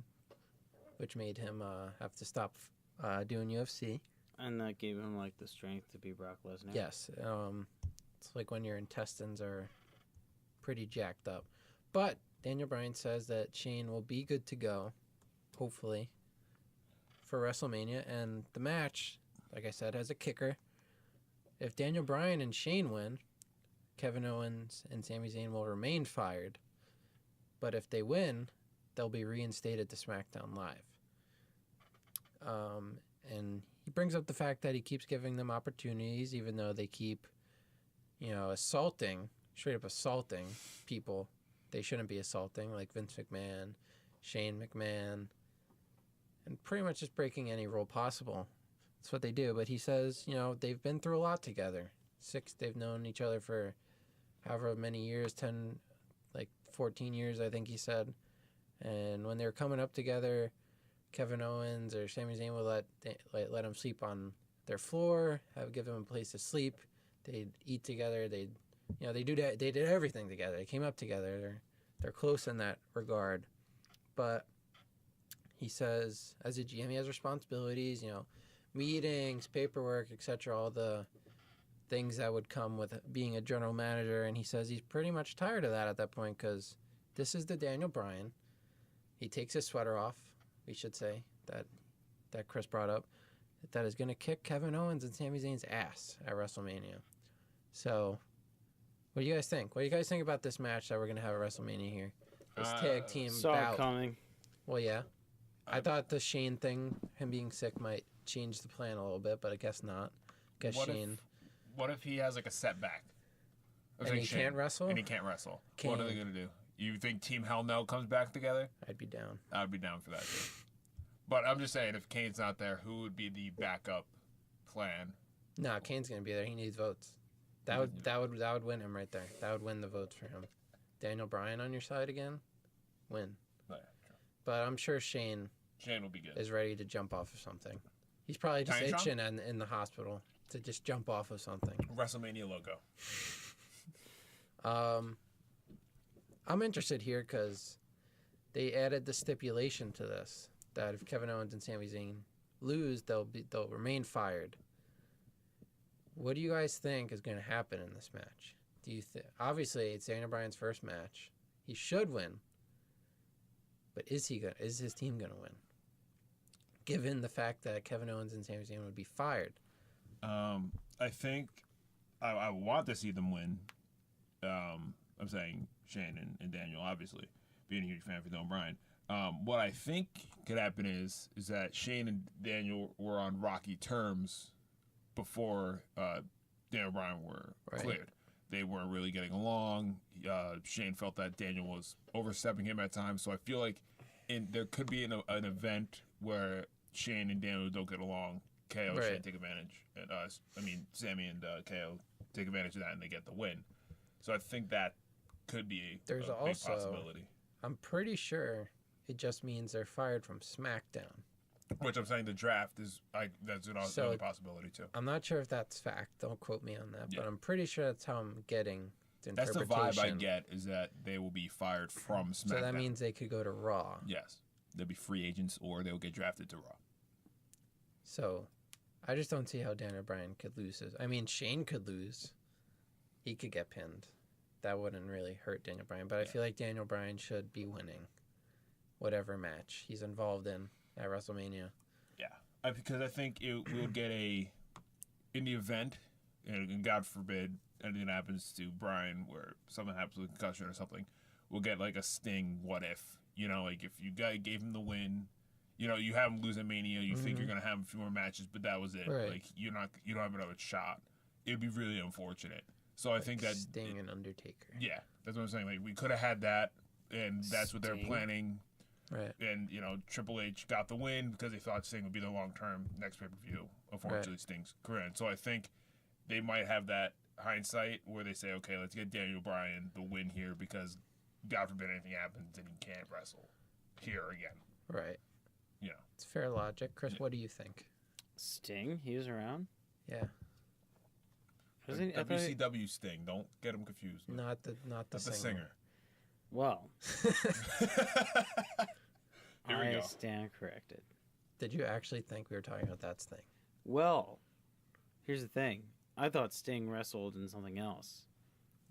Speaker 2: which made him have to stop doing UFC.
Speaker 3: And that gave him like the strength to be Brock Lesnar.
Speaker 2: Yes. It's like when your intestines are pretty jacked up. But Daniel Bryan says that Shane will be good to go, hopefully, for WrestleMania. And the match, like I said, has a kicker. If Daniel Bryan and Shane win, Kevin Owens and Sami Zayn will remain fired. But if they win, they'll be reinstated to SmackDown Live. And he brings up the fact that he keeps giving them opportunities, even though they keep, straight up assaulting people they shouldn't be assaulting, like Vince McMahon, Shane McMahon, and pretty much just breaking any rule possible. That's what they do. But he says, they've been through a lot together. They've known each other for however many years, 14 years, I think he said. And when they were coming up together, Kevin Owens or Sami Zayn would let them sleep on their floor, give them a place to sleep. They'd eat together. They did everything together. They came up together. They're close in that regard. But he says, as a GM, he has responsibilities. Meetings, paperwork, etc. All the things that would come with being a general manager. And he says he's pretty much tired of that at that point because this is the Daniel Bryan. He takes his sweater off, we should say, that Chris brought up, that is going to kick Kevin Owens and Sami Zayn's ass at WrestleMania. So, what do you guys think? What do you guys think about this match that we're going to have at WrestleMania here? This tag team bout.
Speaker 3: Coming.
Speaker 2: Well, yeah. I thought the Shane thing, him being sick, might change the plan a little bit, but I guess not.
Speaker 1: What if he has like a setback?
Speaker 2: And he can't wrestle?
Speaker 1: And he can't wrestle. What are they going to do? You think Team Hell No comes back together?
Speaker 2: I'd be down.
Speaker 1: I'd be down for that too. But I'm just saying, if Kane's not there, who would be the backup plan?
Speaker 2: No, Kane's going to be there. He needs votes. That would win him right there. That would win the votes for him. Daniel Bryan on your side again? Win. But I'm sure Shane
Speaker 1: will be good.
Speaker 2: Is ready to jump off of something. He's probably just itching in the hospital to just jump off of something.
Speaker 1: WrestleMania logo.
Speaker 2: I'm interested here because they added the stipulation to this that if Kevin Owens and Sami Zayn lose, they'll remain fired. What do you guys think is going to happen in this match? Do you obviously it's Daniel Bryan's first match. He should win. But is his team going to win? Given the fact that Kevin Owens and Sami Zayn would be fired.
Speaker 1: I think I want to see them win. I'm saying Shane and Daniel, obviously, being a huge fan for Daniel Bryan. What I think could happen is that Shane and Daniel were on rocky terms before Daniel Bryan were cleared. They weren't really getting along. Shane felt that Daniel was overstepping him at times. So I feel like there could be an event where Shane and Daniel don't get along. KO Shane take advantage. And Sammy and KO take advantage of that and they get the win. So I think that could be a big possibility.
Speaker 2: I'm pretty sure it just means they're fired from SmackDown.
Speaker 1: Which I'm saying the draft is that's another possibility too.
Speaker 2: I'm not sure if that's fact. Don't quote me on that. Yeah. But I'm pretty sure that's how I'm getting the interpretation.
Speaker 1: That's the vibe I get is that they will be fired from SmackDown.
Speaker 2: So that means they could go to Raw.
Speaker 1: Yes. They'll be free agents or they'll get drafted to Raw.
Speaker 2: So I just don't see how Daniel Bryan could lose Shane could lose. He could get pinned. That wouldn't really hurt Daniel Bryan. But I feel like Daniel Bryan should be winning whatever match he's involved in at WrestleMania.
Speaker 1: Yeah. Because I think we'll get in the event, and God forbid anything happens to Bryan where something happens with concussion or something, we'll get like a Sting what if. Like if you gave him the win, you have him lose at Mania, you think you're going to have a few more matches, but that was it.
Speaker 2: Right.
Speaker 1: Like you don't have another shot. It'd be really unfortunate. So I think that
Speaker 2: Sting and Undertaker.
Speaker 1: Yeah, that's what I'm saying. Like we could have had that, and that's what they're planning.
Speaker 2: Right.
Speaker 1: And Triple H got the win because they thought Sting would be the long-term next pay-per-view. Unfortunately, Sting's career. And so I think they might have that hindsight where they say, okay, let's get Daniel Bryan the win here because God forbid anything happens and he can't wrestle here again.
Speaker 2: Right. It's fair logic. Chris, what do you think?
Speaker 3: Sting? He was around?
Speaker 2: Yeah.
Speaker 1: WCW Sting. Don't get him confused.
Speaker 2: Not the singer.
Speaker 3: Well.
Speaker 1: Here we
Speaker 3: I
Speaker 1: go.
Speaker 3: stand corrected.
Speaker 2: Did you actually think we were talking about that Sting?
Speaker 3: Well, here's the thing. I thought Sting wrestled in something else.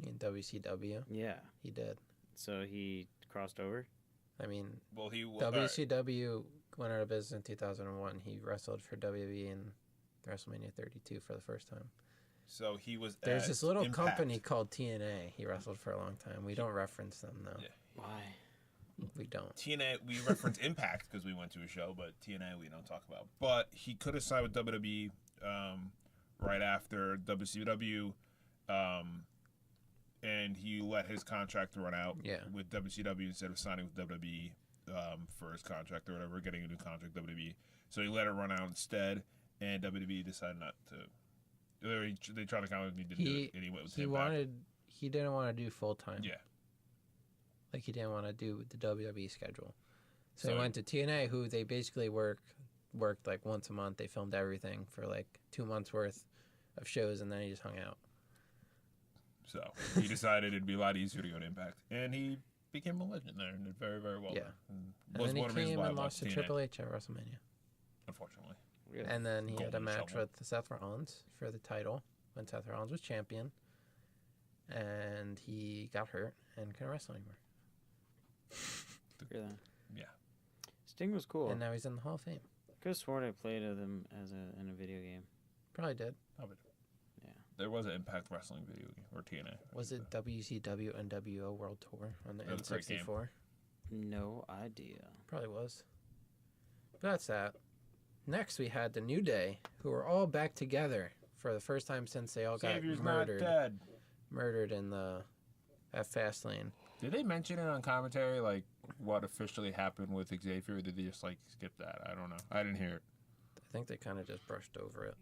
Speaker 2: In WCW?
Speaker 3: Yeah.
Speaker 2: He did.
Speaker 3: So he crossed over?
Speaker 2: I mean,
Speaker 1: Well, he
Speaker 2: WCW went out of business in 2001. He wrestled for WWE in WrestleMania 32 for the first time.
Speaker 1: So he was.
Speaker 2: There's
Speaker 1: at
Speaker 2: this little
Speaker 1: Impact.
Speaker 2: company called TNA. He wrestled for a long time. We don't reference them, though.
Speaker 1: Yeah.
Speaker 3: Why?
Speaker 2: We don't.
Speaker 1: TNA, we reference Impact because we went to a show, but TNA we don't talk about. But he could have signed with WWE right after WCW, and he let his contract run out with WCW instead of signing with WWE for his contract or whatever, getting a new contract with WWE. So he let it run out instead, and WWE decided not to. They tried to counter him, he didn't do it, and he went with Impact.
Speaker 2: He didn't want to do full time.
Speaker 1: Yeah.
Speaker 2: Like he didn't want to do the WWE schedule. So he went to TNA, who they basically worked like once a month. They filmed everything for like 2 months worth of shows, and then he just hung out.
Speaker 1: So he decided it'd be a lot easier to go to Impact, and he became a legend there and did very, very well.
Speaker 2: Yeah.
Speaker 1: There.
Speaker 2: And then he
Speaker 1: one of the reasons
Speaker 2: came
Speaker 1: why I
Speaker 2: and
Speaker 1: watched
Speaker 2: lost to
Speaker 1: TNA,
Speaker 2: Triple H at WrestleMania.
Speaker 1: unfortunately.
Speaker 3: Really?
Speaker 2: And then he had a
Speaker 1: Golden
Speaker 2: match
Speaker 1: shovel.
Speaker 2: with Seth Rollins for the title when Seth Rollins was champion. And he got hurt and couldn't wrestle anymore.
Speaker 3: Really?
Speaker 1: Yeah.
Speaker 3: Sting was cool.
Speaker 2: And now he's in the Hall of Fame.
Speaker 3: Could have sworn I played with him in a video game.
Speaker 2: Probably did.
Speaker 1: Probably.
Speaker 3: Yeah.
Speaker 1: There was an Impact Wrestling video game, or TNA.
Speaker 2: Was it WCW NWO World Tour on the
Speaker 1: That was a great game.
Speaker 2: N64?
Speaker 3: No idea.
Speaker 2: Probably was. But that's that. Next, we had the New Day, who were all back together for the first time since they all
Speaker 1: Xavier's
Speaker 2: got
Speaker 1: not dead.
Speaker 2: murdered at Fastlane.
Speaker 1: Did they mention it on commentary, like what officially happened with Xavier? Or did they just like skip that? I don't know. I didn't hear it.
Speaker 2: I think they kind of just brushed over it.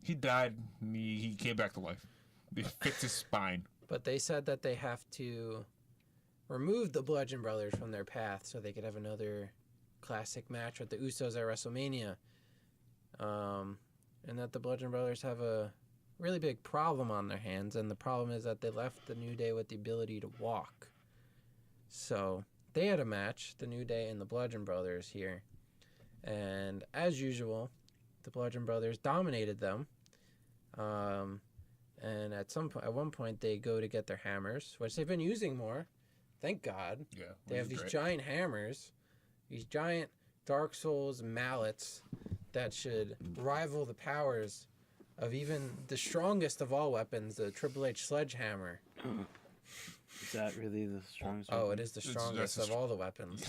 Speaker 1: He died. He came back to life. They fixed his spine.
Speaker 2: But they said that they have to remove the Bludgeon Brothers from their path so they could have another classic match with the Usos at WrestleMania. And that the Bludgeon Brothers have a really big problem on their hands, and the problem is that they left the New Day with the ability to walk. So they had a match, the New Day and the Bludgeon Brothers here. And as usual, the Bludgeon Brothers dominated them. And at one point, they go to get their hammers, which they've been using more. Thank God.
Speaker 1: Yeah.
Speaker 2: They have these giant hammers, these giant Dark Souls mallets that should rival the powers of even the strongest of all weapons, the Triple H sledgehammer.
Speaker 3: Is that really the strongest
Speaker 2: Oh,
Speaker 3: weapon?
Speaker 2: it is the strongest of all the weapons.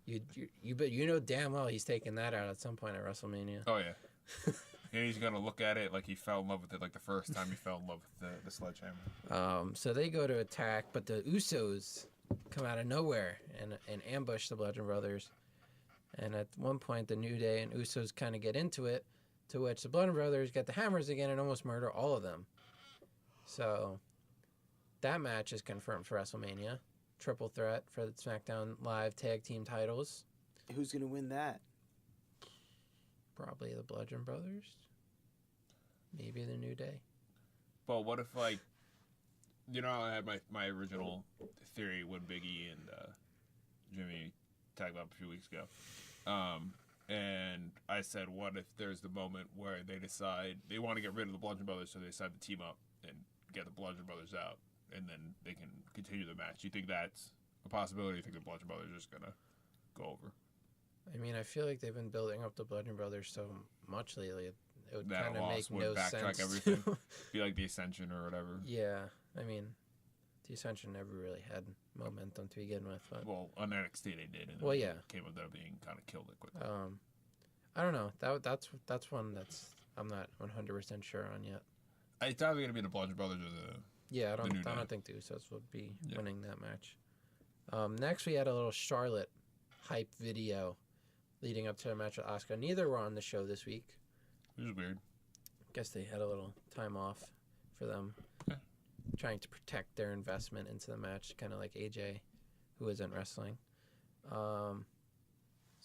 Speaker 2: You know damn well he's taking that out at some point at WrestleMania.
Speaker 1: Oh yeah. And he's gonna look at it like he fell in love with it, like the first time he fell in love with the sledgehammer.
Speaker 2: So they go to attack, but the Usos come out of nowhere and ambush the Bludgeon Brothers. And at one point, the New Day and Usos kind of get into it, to which the Bludgeon Brothers get the hammers again and almost murder all of them. So that match is confirmed for WrestleMania. Triple threat for the SmackDown Live Tag Team titles.
Speaker 3: Who's gonna win that?
Speaker 2: Probably the Bludgeon Brothers. Maybe the New Day.
Speaker 1: But what if, like, I had my original theory when Biggie and Jimmy tagged up a few weeks ago. And I said, what if there's the moment where they decide they want to get rid of the Bludgeon Brothers, so they decide to team up and get the Bludgeon Brothers out, and then they can continue the match? Do you think that's a possibility? You think the Bludgeon Brothers are just going to go over?
Speaker 2: I mean, I feel like they've been building up the Bludgeon Brothers so much lately. It would
Speaker 1: That
Speaker 2: kind of
Speaker 1: loss
Speaker 2: make
Speaker 1: would
Speaker 2: no
Speaker 1: backtrack
Speaker 2: sense.
Speaker 1: everything. Be like the Ascension or whatever.
Speaker 2: Yeah, I mean, the Ascension never really had momentum to begin with. But
Speaker 1: Well, on NXT they did. And
Speaker 2: Well,
Speaker 1: then
Speaker 2: yeah.
Speaker 1: Came up there being kind of killed it quickly.
Speaker 2: I don't know. That's one that's I'm not 100% sure on yet.
Speaker 1: It's either going to be the Bludgeon Brothers or the...
Speaker 2: Yeah, I
Speaker 1: New Day.
Speaker 2: don't think the Usos would be
Speaker 1: Yeah.
Speaker 2: winning that match. Next, we had a little Charlotte hype video leading up to a match with Asuka. Neither were on the show this week.
Speaker 1: Which is weird.
Speaker 2: Guess they had a little time off for them,
Speaker 1: Okay.
Speaker 2: trying to protect their investment into the match, kind of like AJ, who isn't wrestling. So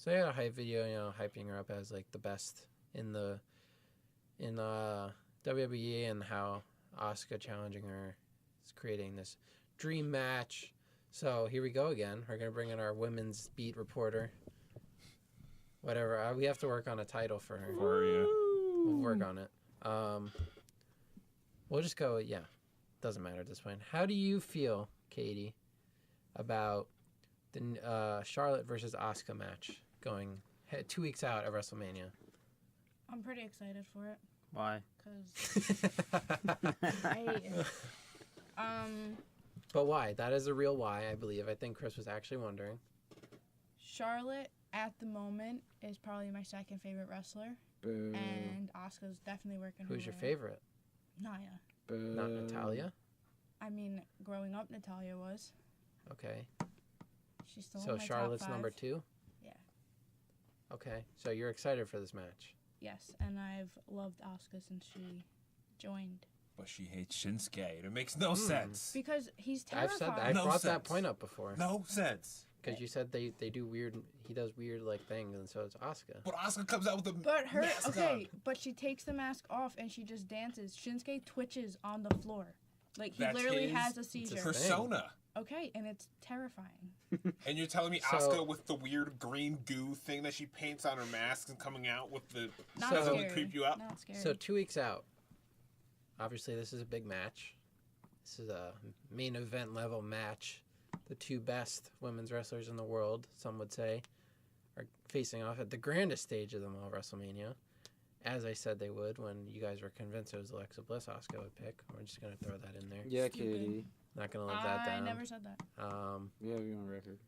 Speaker 2: they had a hype video, hyping her up as like the best in WWE, and how Asuka challenging her is creating this dream match. So here we go again. We're gonna bring in our women's beat reporter. Whatever. We have to work on a title for her. We'll work on it. We'll just go. Yeah, doesn't matter at this point. How do you feel, Katie, about the Charlotte versus Asuka match going 2 weeks out at WrestleMania?
Speaker 4: I'm pretty excited for it.
Speaker 3: Why?
Speaker 2: But why? That is a real why, I believe. I think Chris was actually wondering.
Speaker 4: Charlotte at the moment is probably my second favorite wrestler,
Speaker 5: Boo.
Speaker 4: and Asuka's definitely working.
Speaker 2: Who's
Speaker 4: her
Speaker 2: your
Speaker 4: way up.
Speaker 2: favorite?
Speaker 4: Naya.
Speaker 5: Boo.
Speaker 2: Not Natalia?
Speaker 4: I mean, growing up, Natalia was.
Speaker 2: Okay.
Speaker 4: She's still
Speaker 2: So
Speaker 4: in my
Speaker 2: Charlotte's
Speaker 4: top 5.
Speaker 2: number 2?
Speaker 4: Yeah.
Speaker 2: Okay. So you're excited for this match?
Speaker 4: Yes, and I've loved Asuka since she joined.
Speaker 1: But she hates Shinsuke. It makes no sense.
Speaker 4: Because he's
Speaker 2: I've
Speaker 4: terrifying.
Speaker 2: said that. I
Speaker 1: No
Speaker 2: brought that
Speaker 1: sense.
Speaker 2: point up before.
Speaker 1: No sense.
Speaker 2: Because you said they do weird. He does weird like things, and so it's Asuka.
Speaker 1: But Asuka comes out with a
Speaker 4: But her,
Speaker 1: mask
Speaker 4: okay,
Speaker 1: on.
Speaker 4: but she takes the mask off and she just dances. Shinsuke twitches on the floor. Like, he
Speaker 1: That's
Speaker 4: literally
Speaker 1: his
Speaker 4: has a seizure.
Speaker 1: persona.
Speaker 4: Okay, and it's terrifying.
Speaker 1: And you're telling me
Speaker 2: So-
Speaker 1: Asuka with the weird green goo thing that she paints on her mask and coming out with the
Speaker 4: Not
Speaker 2: So-
Speaker 4: scary.
Speaker 1: creep you out?
Speaker 4: Not scary.
Speaker 2: So 2 weeks out. Obviously, this is a big match. This is a main event level match. The 2 best women's wrestlers in the world, some would say, are facing off at the grandest stage of them all, WrestleMania. As I said they would when you guys were convinced it was Alexa Bliss Asuka would pick. We're just going to throw that in there.
Speaker 5: Yeah,
Speaker 4: Stupid.
Speaker 5: Katie.
Speaker 2: Not going to let that
Speaker 4: I
Speaker 2: down.
Speaker 4: never said that.
Speaker 5: We have you on record.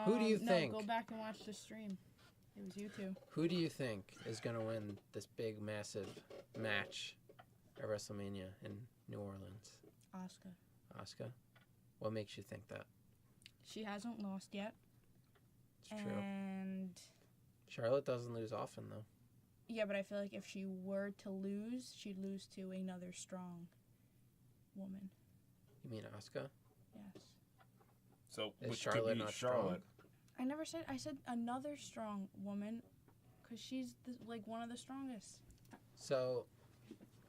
Speaker 2: Who do you
Speaker 4: no,
Speaker 2: think?
Speaker 4: Go back and watch the stream. It was you two.
Speaker 2: Who do you think is going to win this big, massive match at WrestleMania in New Orleans?
Speaker 4: Asuka.
Speaker 2: Asuka? What makes you think that?
Speaker 4: She hasn't lost yet.
Speaker 2: It's true.
Speaker 4: And
Speaker 2: Charlotte doesn't lose often, though.
Speaker 4: yeah, but I feel like if she were to lose, she'd lose to another strong woman.
Speaker 2: You mean Asuka?
Speaker 4: Yes.
Speaker 1: So
Speaker 2: Is
Speaker 1: which
Speaker 2: Charlotte
Speaker 1: could be
Speaker 2: not
Speaker 1: Charlotte?
Speaker 4: I never said. I said another strong woman, because she's like one of the strongest.
Speaker 2: So,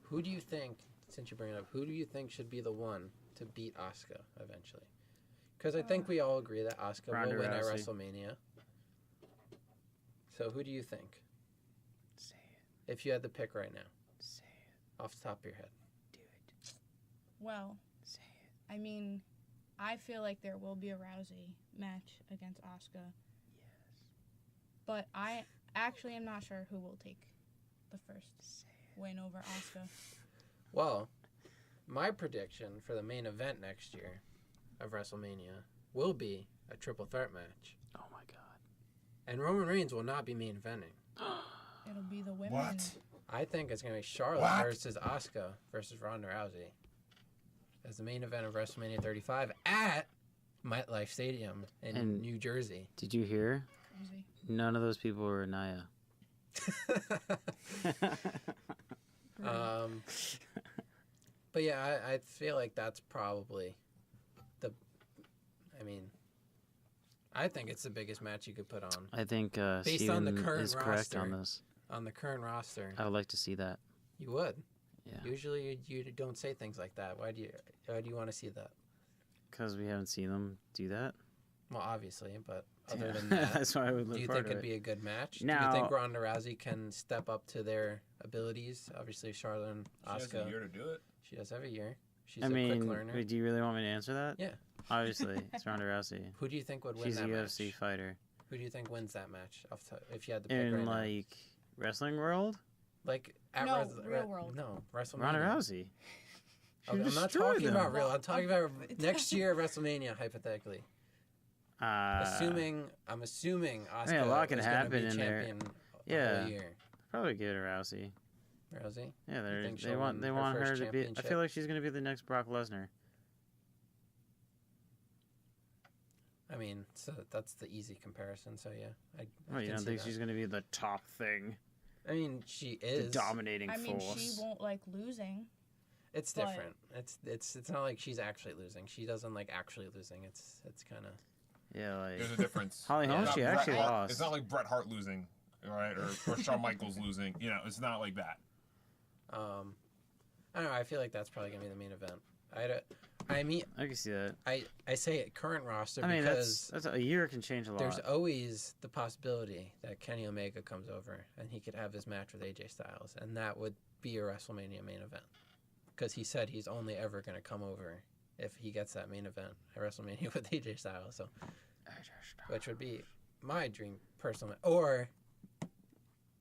Speaker 2: who do you think, since you bring it up, who do you think should be the one to beat Asuka eventually? Because I think we all agree that Asuka
Speaker 3: Ronda
Speaker 2: will win at
Speaker 3: Rousey.
Speaker 2: WrestleMania. So, who do you think?
Speaker 3: Say it.
Speaker 2: If you had to pick right now,
Speaker 3: Say it.
Speaker 2: off the top of your head.
Speaker 3: Do it.
Speaker 4: Well,
Speaker 3: Say it.
Speaker 4: I mean, I feel like there will be a Rousey match against Asuka.
Speaker 3: Yes.
Speaker 4: But I actually am not sure who will take the first
Speaker 3: Say
Speaker 4: win over Asuka.
Speaker 2: Well, my prediction for the main event next year of WrestleMania will be a triple threat match.
Speaker 3: Oh my God.
Speaker 2: And Roman Reigns will not be main eventing.
Speaker 4: It'll be the women.
Speaker 1: What?
Speaker 2: I think it's going to be Charlotte
Speaker 1: What?
Speaker 2: versus Asuka versus Ronda Rousey as the main event of WrestleMania 35 at MetLife Stadium in
Speaker 3: And-
Speaker 2: New Jersey.
Speaker 3: Did you hear?
Speaker 4: Crazy.
Speaker 3: None of those people were Naya.
Speaker 2: But yeah, I feel like that's probably the. I mean, I think it's the biggest match you could put on
Speaker 3: I think
Speaker 2: Based on the
Speaker 3: Steven
Speaker 2: current
Speaker 3: is correct on
Speaker 2: roster.
Speaker 3: this.
Speaker 2: on the current roster.
Speaker 3: I would like to see that.
Speaker 2: You would.
Speaker 3: Yeah.
Speaker 2: Usually you don't say things like that. Why do you want to see that?
Speaker 3: Because we haven't seen them do that.
Speaker 2: Well, obviously, but other
Speaker 3: Yeah.
Speaker 2: than that,
Speaker 3: That's why I would look
Speaker 2: do you
Speaker 3: forward
Speaker 2: think
Speaker 3: to
Speaker 2: it'd
Speaker 3: it.
Speaker 2: be a good match? Do
Speaker 3: Now-
Speaker 2: you think Ronda Rousey can step up to their abilities? Obviously, Charlotte and
Speaker 1: She has a
Speaker 2: Asuka.
Speaker 1: year to do it.
Speaker 2: She does every year. She's
Speaker 3: I
Speaker 2: a quick
Speaker 3: mean,
Speaker 2: learner.
Speaker 3: do you really want me to answer that?
Speaker 2: Yeah.
Speaker 3: Obviously, it's Ronda Rousey.
Speaker 2: Who do you think would win
Speaker 3: She's a
Speaker 2: that
Speaker 3: UFC
Speaker 2: match?
Speaker 3: fighter.
Speaker 2: Who do you think wins that match? If you had to pick
Speaker 3: In
Speaker 2: right
Speaker 3: like wrestling world,
Speaker 2: now, like at
Speaker 4: No,
Speaker 2: Res-
Speaker 4: real
Speaker 2: Re-
Speaker 4: world.
Speaker 2: No, WrestleMania.
Speaker 3: Ronda Rousey. She
Speaker 2: I'm not
Speaker 3: destroyed
Speaker 2: talking
Speaker 3: them.
Speaker 2: about real. I'm talking about
Speaker 4: It's-
Speaker 2: next year at WrestleMania, hypothetically. I'm assuming Asuka
Speaker 3: a lot can
Speaker 2: is gonna
Speaker 3: happen
Speaker 2: be
Speaker 3: in there.
Speaker 2: champion the
Speaker 3: Yeah.
Speaker 2: whole year.
Speaker 3: Probably give it to Rousey.
Speaker 2: Rousey.
Speaker 3: Yeah,
Speaker 2: think
Speaker 3: they
Speaker 2: she'll
Speaker 3: want
Speaker 2: win her
Speaker 3: her
Speaker 2: first
Speaker 3: to be. I
Speaker 2: championship?
Speaker 3: feel like she's gonna be the next Brock Lesnar.
Speaker 2: I mean, so that's the easy comparison. So yeah, I
Speaker 3: Well, you
Speaker 2: can
Speaker 3: don't
Speaker 2: see
Speaker 3: think
Speaker 2: that.
Speaker 3: she's gonna be the top thing,
Speaker 2: I mean, she
Speaker 3: the
Speaker 2: is.
Speaker 3: dominating
Speaker 4: I mean,
Speaker 3: force?
Speaker 4: she won't like losing.
Speaker 2: It's
Speaker 4: but-
Speaker 2: different. It's not like she's actually losing. She doesn't like actually losing. It's kind of.
Speaker 3: Yeah, like
Speaker 1: There's a difference.
Speaker 3: Holly
Speaker 2: Yeah.
Speaker 3: Holm,
Speaker 1: It's
Speaker 3: she
Speaker 1: not
Speaker 3: actually
Speaker 1: Bret Hart-
Speaker 3: lost.
Speaker 1: It's not like Bret Hart losing, right? Or Shawn Michaels losing. You know, it's not like that.
Speaker 2: I don't know. I feel like that's probably gonna be the main event. I mean,
Speaker 3: I can see that.
Speaker 2: I say it current roster
Speaker 3: I mean,
Speaker 2: because
Speaker 3: that's a year can change a lot.
Speaker 2: there's always the possibility that Kenny Omega comes over and he could have his match with AJ Styles, and that would be a WrestleMania main event. Because he said he's only ever going to come over if he gets that main event at WrestleMania with AJ Styles. So, which would be my dream personal, or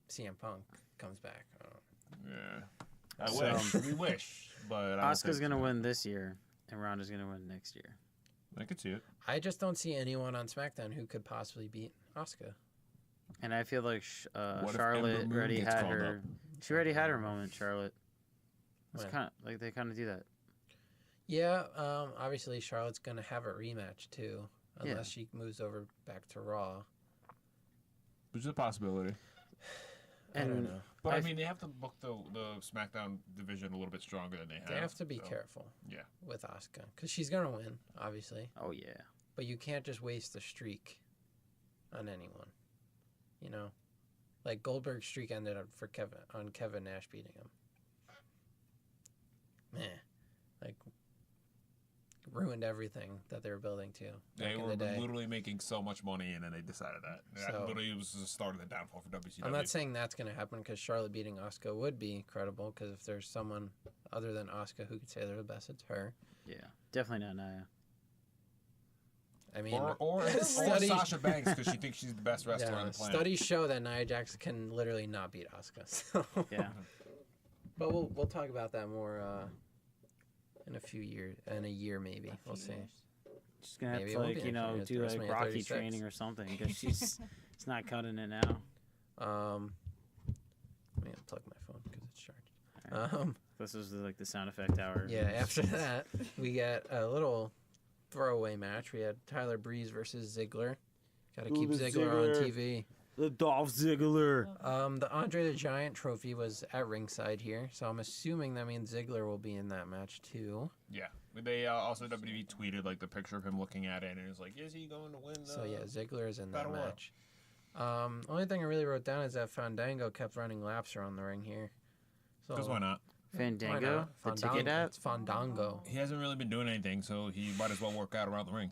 Speaker 2: CM Punk comes back. I don't know.
Speaker 1: Yeah. I
Speaker 3: So-
Speaker 1: wish. We wish. But
Speaker 3: Asuka's going to win this year, and Ronda's going to win next year.
Speaker 1: I could see it.
Speaker 2: I just don't see anyone on SmackDown who could possibly beat Asuka.
Speaker 3: And I feel like
Speaker 1: What if
Speaker 3: Charlotte
Speaker 1: Ember Moon
Speaker 3: already
Speaker 1: gets
Speaker 3: had
Speaker 1: called
Speaker 3: her. She already had her moment, Charlotte. It's
Speaker 2: When?
Speaker 3: kind of like they kind of do that.
Speaker 2: Yeah, obviously Charlotte's gonna have a rematch too,
Speaker 3: Yeah.
Speaker 2: unless she moves over back to Raw.
Speaker 1: Which is a possibility.
Speaker 2: I don't
Speaker 3: And
Speaker 2: know.
Speaker 1: But I
Speaker 3: I've-
Speaker 1: mean, they have to book the SmackDown division a little bit stronger than they have.
Speaker 2: They have to be
Speaker 1: so-
Speaker 2: careful.
Speaker 1: Yeah.
Speaker 2: With Asuka, because she's gonna win, obviously.
Speaker 3: Oh yeah.
Speaker 2: But you can't just waste the streak on anyone. You know, like Goldberg's streak ended up for Kevin Nash beating him. Man, like ruined everything that they were building to back
Speaker 1: They
Speaker 2: in
Speaker 1: were
Speaker 2: the day.
Speaker 1: literally making so much money, and then they decided that. That
Speaker 2: So-
Speaker 1: literally was the start of the downfall for WCW.
Speaker 2: I'm not saying that's going to happen because Charlotte beating Asuka would be credible. Because if there's someone other than Asuka who could say they're the best, it's her.
Speaker 3: Yeah. Definitely not Nia.
Speaker 2: I mean,
Speaker 1: or
Speaker 2: studies-
Speaker 1: Sasha Banks because she thinks she's the best wrestler on the planet.
Speaker 2: studies show that Nia Jax can literally not beat Asuka. So.
Speaker 3: Yeah.
Speaker 2: But we'll talk about that more in a year maybe. We'll see.
Speaker 3: She's gonna have
Speaker 2: Maybe
Speaker 3: to
Speaker 2: it won't be
Speaker 3: like
Speaker 2: next year. It's
Speaker 3: do like
Speaker 2: WrestleMania
Speaker 3: Rocky
Speaker 2: 36.
Speaker 3: training or something because she's it's not cutting it now.
Speaker 2: I'm gonna plug my phone because it's charged.
Speaker 3: This is like the sound effect hour.
Speaker 2: Yeah. After that, we get a little throwaway match. We had Tyler Breeze versus Ziggler. Got to
Speaker 3: Ooh,
Speaker 2: keep
Speaker 3: the
Speaker 2: Ziggler
Speaker 3: Ziggler.
Speaker 2: on TV.
Speaker 3: The Dolph Ziggler.
Speaker 2: The Andre the Giant trophy was at ringside here, so I'm assuming that means Ziggler will be in that match too.
Speaker 1: Yeah. They also WWE tweeted like the picture of him looking at it, and it was like, is he going to win?
Speaker 2: So yeah, Ziggler is in that
Speaker 1: Battle Royal.
Speaker 2: match. Only thing I really wrote down is that Fandango kept running laps around the ring here. So
Speaker 1: Because why not?
Speaker 2: why
Speaker 3: Fandango.
Speaker 2: not?
Speaker 3: The ticket app.
Speaker 2: It's Fandango.
Speaker 1: He hasn't really been doing anything, so he might as well work out around the ring.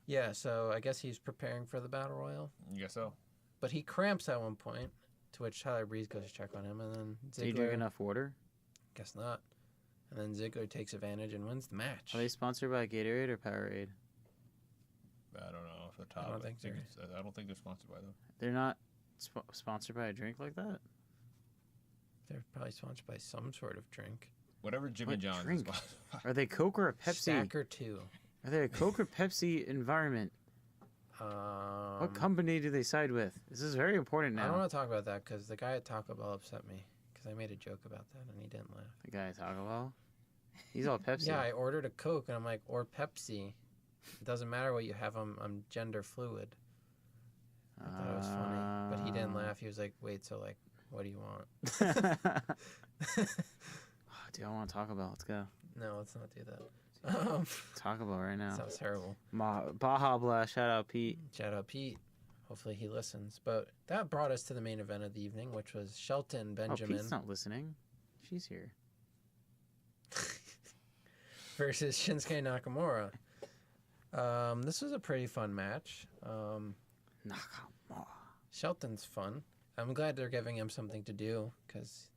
Speaker 2: Yeah, so I guess he's preparing for the Battle Royal.
Speaker 1: I guess so.
Speaker 2: But he cramps at one point, to which Tyler Breeze goes to check on him, and then
Speaker 3: Do you drink
Speaker 2: Ziggler,
Speaker 3: enough water?
Speaker 2: guess not. And then Ziggler takes advantage and wins the match.
Speaker 3: Are they sponsored by Gatorade or Powerade?
Speaker 1: I don't know off the top.
Speaker 2: I don't think
Speaker 1: I don't think they're sponsored by them.
Speaker 3: They're not sponsored by a drink like that.
Speaker 2: They're probably sponsored by some sort of drink.
Speaker 1: Whatever Jimmy
Speaker 3: What
Speaker 1: John's
Speaker 3: drink?
Speaker 1: is sponsored by.
Speaker 3: Are they Coke or a Pepsi?
Speaker 2: Stacker 2.
Speaker 3: Are they a Coke or Pepsi environment? What company do they side with? This is very important
Speaker 2: I don't
Speaker 3: now.
Speaker 2: want to talk about that because the guy at Taco Bell upset me because I made a joke about that and he didn't laugh.
Speaker 3: The guy at Taco Bell. He's all Pepsi.
Speaker 2: Yeah, I ordered a Coke and I'm like, or Pepsi. It doesn't matter what you have. I'm gender fluid. I thought it was funny, but he didn't laugh. He was like, wait, so like, what do you want?
Speaker 3: Dude, I want Taco Bell. Let's go.
Speaker 2: No, let's not do that.
Speaker 3: Taco Bell right now.
Speaker 2: Sounds terrible.
Speaker 3: Baja Blast. Shout out Pete.
Speaker 2: Shout out Pete. Hopefully he listens. But that brought us to the main event of the evening, which was Shelton
Speaker 3: Oh,
Speaker 2: Benjamin
Speaker 3: Pete's not listening. She's here.
Speaker 2: versus Shinsuke Nakamura. This was a pretty fun match.
Speaker 3: Nakamura.
Speaker 2: Shelton's fun. I'm glad they're giving him something to do because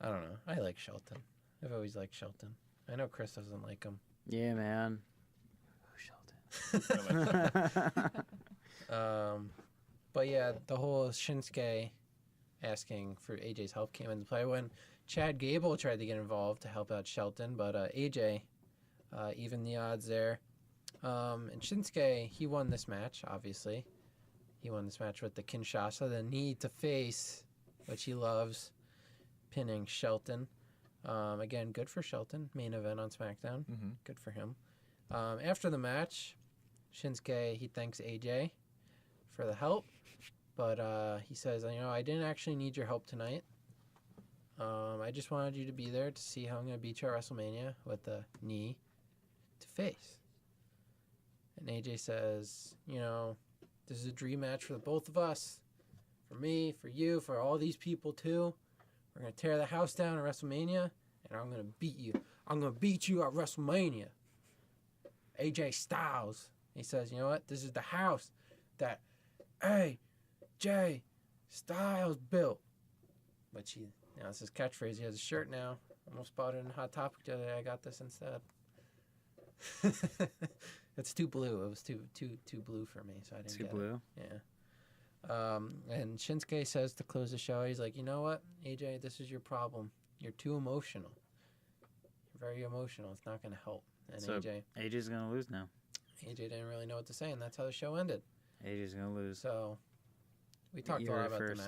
Speaker 2: I don't know. I like Shelton. I've always liked Shelton. I know Chris doesn't like him.
Speaker 3: Yeah, man. Oh, Shelton.
Speaker 2: But yeah, the whole Shinsuke asking for AJ's help came into play when Chad Gable tried to get involved to help out Shelton, but AJ evened the odds there. And Shinsuke, he won this match, obviously. He won this match with the Kinshasa, the knee to face, which he loves, pinning Shelton. Again, good for Shelton. Main event on SmackDown.
Speaker 1: Mm-hmm.
Speaker 2: Good for him. After the match, Shinsuke, he thanks AJ for the help. But he says, I didn't actually need your help tonight. I just wanted you to be there to see how I'm going to beat you at WrestleMania with the knee to face. And AJ says, this is a dream match for the both of us. For me, for you, for all these people too. We're going to tear the house down at WrestleMania. and I'm gonna beat you. I'm gonna beat you at WrestleMania. AJ Styles. He says, you know what? This is the house that AJ Styles built. But it's his catchphrase. He has a shirt now. Almost bought it in Hot Topic the other day. I got this instead. It's too blue. It was too blue for me, so I didn't get
Speaker 3: blue.
Speaker 2: it. Yeah. And Shinsuke says to close the show, he's like, you know what, AJ, this is your problem. You're too emotional. You're very emotional. It's not going to help. And
Speaker 3: So AJ's gonna lose now.
Speaker 2: AJ didn't really know what to say, and that's how the show ended.
Speaker 3: AJ's gonna lose.
Speaker 2: So we talked
Speaker 3: You
Speaker 2: a lot
Speaker 3: heard it
Speaker 2: about the
Speaker 3: first.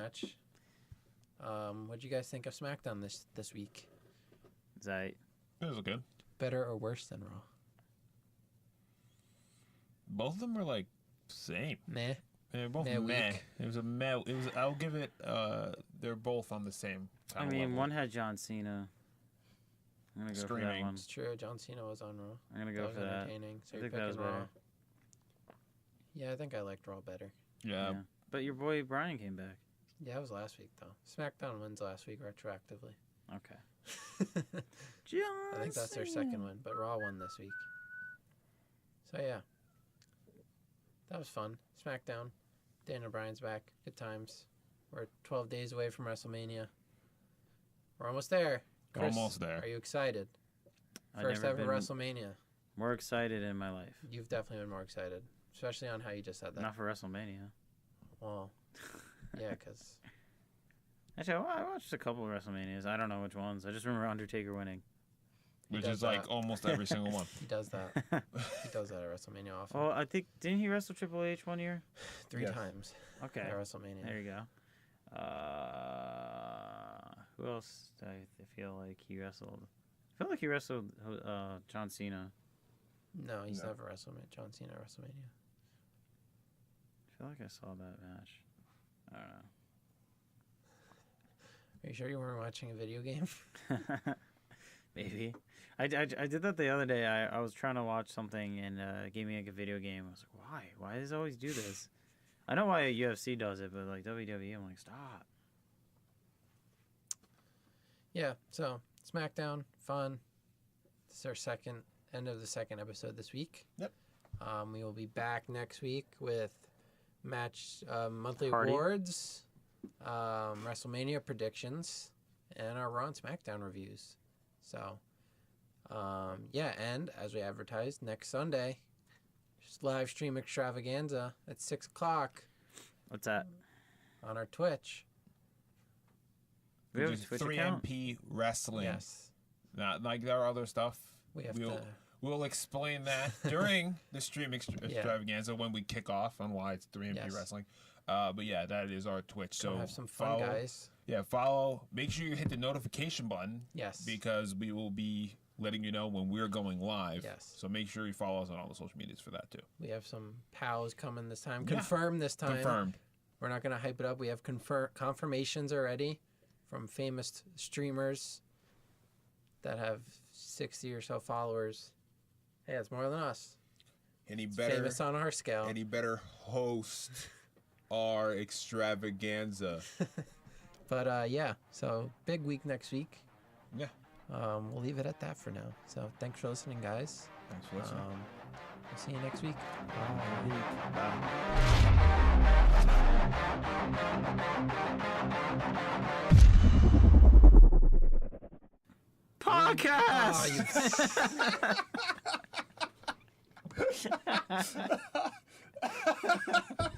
Speaker 2: match. What'd you guys think of SmackDown this week?
Speaker 3: Zite.
Speaker 1: It was good.
Speaker 2: Better or worse than Raw?
Speaker 1: Both of them were like same.
Speaker 2: Meh.
Speaker 1: They were both
Speaker 2: Meh
Speaker 1: meh.
Speaker 2: week.
Speaker 1: It was a meh. It was. I'll give it. They're both on the same.
Speaker 3: I
Speaker 1: Kind
Speaker 3: mean,
Speaker 1: of
Speaker 3: one had John Cena. I'm gonna go for that
Speaker 1: Screaming.
Speaker 3: one.
Speaker 2: It's true. John Cena was on Raw.
Speaker 3: I'm gonna
Speaker 2: That
Speaker 3: go
Speaker 2: was
Speaker 3: for that.
Speaker 2: entertaining. So
Speaker 3: I
Speaker 2: you're
Speaker 3: think that was
Speaker 2: picking Raw.
Speaker 3: better.
Speaker 2: Yeah, I think I liked Raw better.
Speaker 1: Yeah.
Speaker 3: But your boy Brian came back.
Speaker 2: Yeah, it was last week though. SmackDown wins last week retroactively.
Speaker 3: Okay. John
Speaker 2: I think that's their second win, but Raw won this week. So yeah, that was fun. SmackDown. Daniel Bryan's back. Good times. We're 12 days away from WrestleMania. We're almost there. Chris,
Speaker 1: Almost there.
Speaker 2: Are you excited?
Speaker 3: I've
Speaker 2: First
Speaker 3: never
Speaker 2: ever
Speaker 3: been
Speaker 2: WrestleMania.
Speaker 3: more excited in my life.
Speaker 2: You've definitely been more excited, especially on how you just said that.
Speaker 3: Not for WrestleMania.
Speaker 2: Well, yeah, because
Speaker 3: Actually, I watched a couple of WrestleManias. I don't know which ones. I just remember Undertaker winning.
Speaker 1: Which
Speaker 2: does
Speaker 1: is like
Speaker 2: that.
Speaker 1: almost every single one.
Speaker 2: he does that. He does that at WrestleMania often.
Speaker 3: Well, I think didn't he wrestle Triple H one year?
Speaker 2: 3
Speaker 1: yes.
Speaker 2: times
Speaker 3: Okay,
Speaker 2: at WrestleMania.
Speaker 3: there you go. Who else do I feel like he wrestled? I feel like he wrestled John Cena.
Speaker 2: No, he's
Speaker 1: No.
Speaker 2: never WrestleMania. John Cena at WrestleMania.
Speaker 3: I feel like I saw that match. I don't know.
Speaker 2: Are you sure you weren't watching a video game?
Speaker 3: Maybe. I did that the other day. I was trying to watch something and it gave me like a video game. I was like, why? Why does it always do this? I know why UFC does it, but like WWE, I'm like, stop.
Speaker 2: Yeah, so SmackDown, fun. This is our end of the second episode this week.
Speaker 1: Yep.
Speaker 2: We will be back next week with monthly
Speaker 3: Party.
Speaker 2: awards, WrestleMania predictions, and our Raw and SmackDown reviews. So, yeah, and as we advertised, next Sunday, just live stream extravaganza at 6 o'clock
Speaker 3: What's that?
Speaker 2: on our Twitch.
Speaker 3: We have a
Speaker 1: Which is
Speaker 3: Twitch account?
Speaker 1: 3MP Wrestling.
Speaker 2: Yes.
Speaker 1: Not like our other stuff.
Speaker 2: We have
Speaker 1: We'll-
Speaker 2: to.
Speaker 1: We'll explain that during the stream extravaganza when we kick off on why it's 3MP
Speaker 2: Yes.
Speaker 1: Wrestling. But yeah, that is our Twitch.
Speaker 2: So
Speaker 1: So
Speaker 2: have some fun,
Speaker 1: follow,
Speaker 2: guys.
Speaker 1: Yeah, follow. Make sure you hit the notification button
Speaker 2: Yes.
Speaker 1: because we will be letting you know when we're going live.
Speaker 2: Yes.
Speaker 1: So make sure you follow us on all the social medias for that too.
Speaker 2: We have some pals coming this time.
Speaker 1: Yeah.
Speaker 2: Confirmed this time.
Speaker 1: Confirmed.
Speaker 2: We're not going to hype it up. We have confirmations already from famous streamers that have 60 or so followers. Hey, that's more than us.
Speaker 1: Any
Speaker 2: It's
Speaker 1: better?
Speaker 2: famous on our scale.
Speaker 1: Any better host our extravaganza?
Speaker 2: But yeah, so big week next week.
Speaker 1: Yeah.
Speaker 2: We'll leave it at that for now. So thanks for listening, guys.
Speaker 1: Thanks for listening.
Speaker 2: We'll see you next week.
Speaker 3: Podcast!
Speaker 2: Oh, you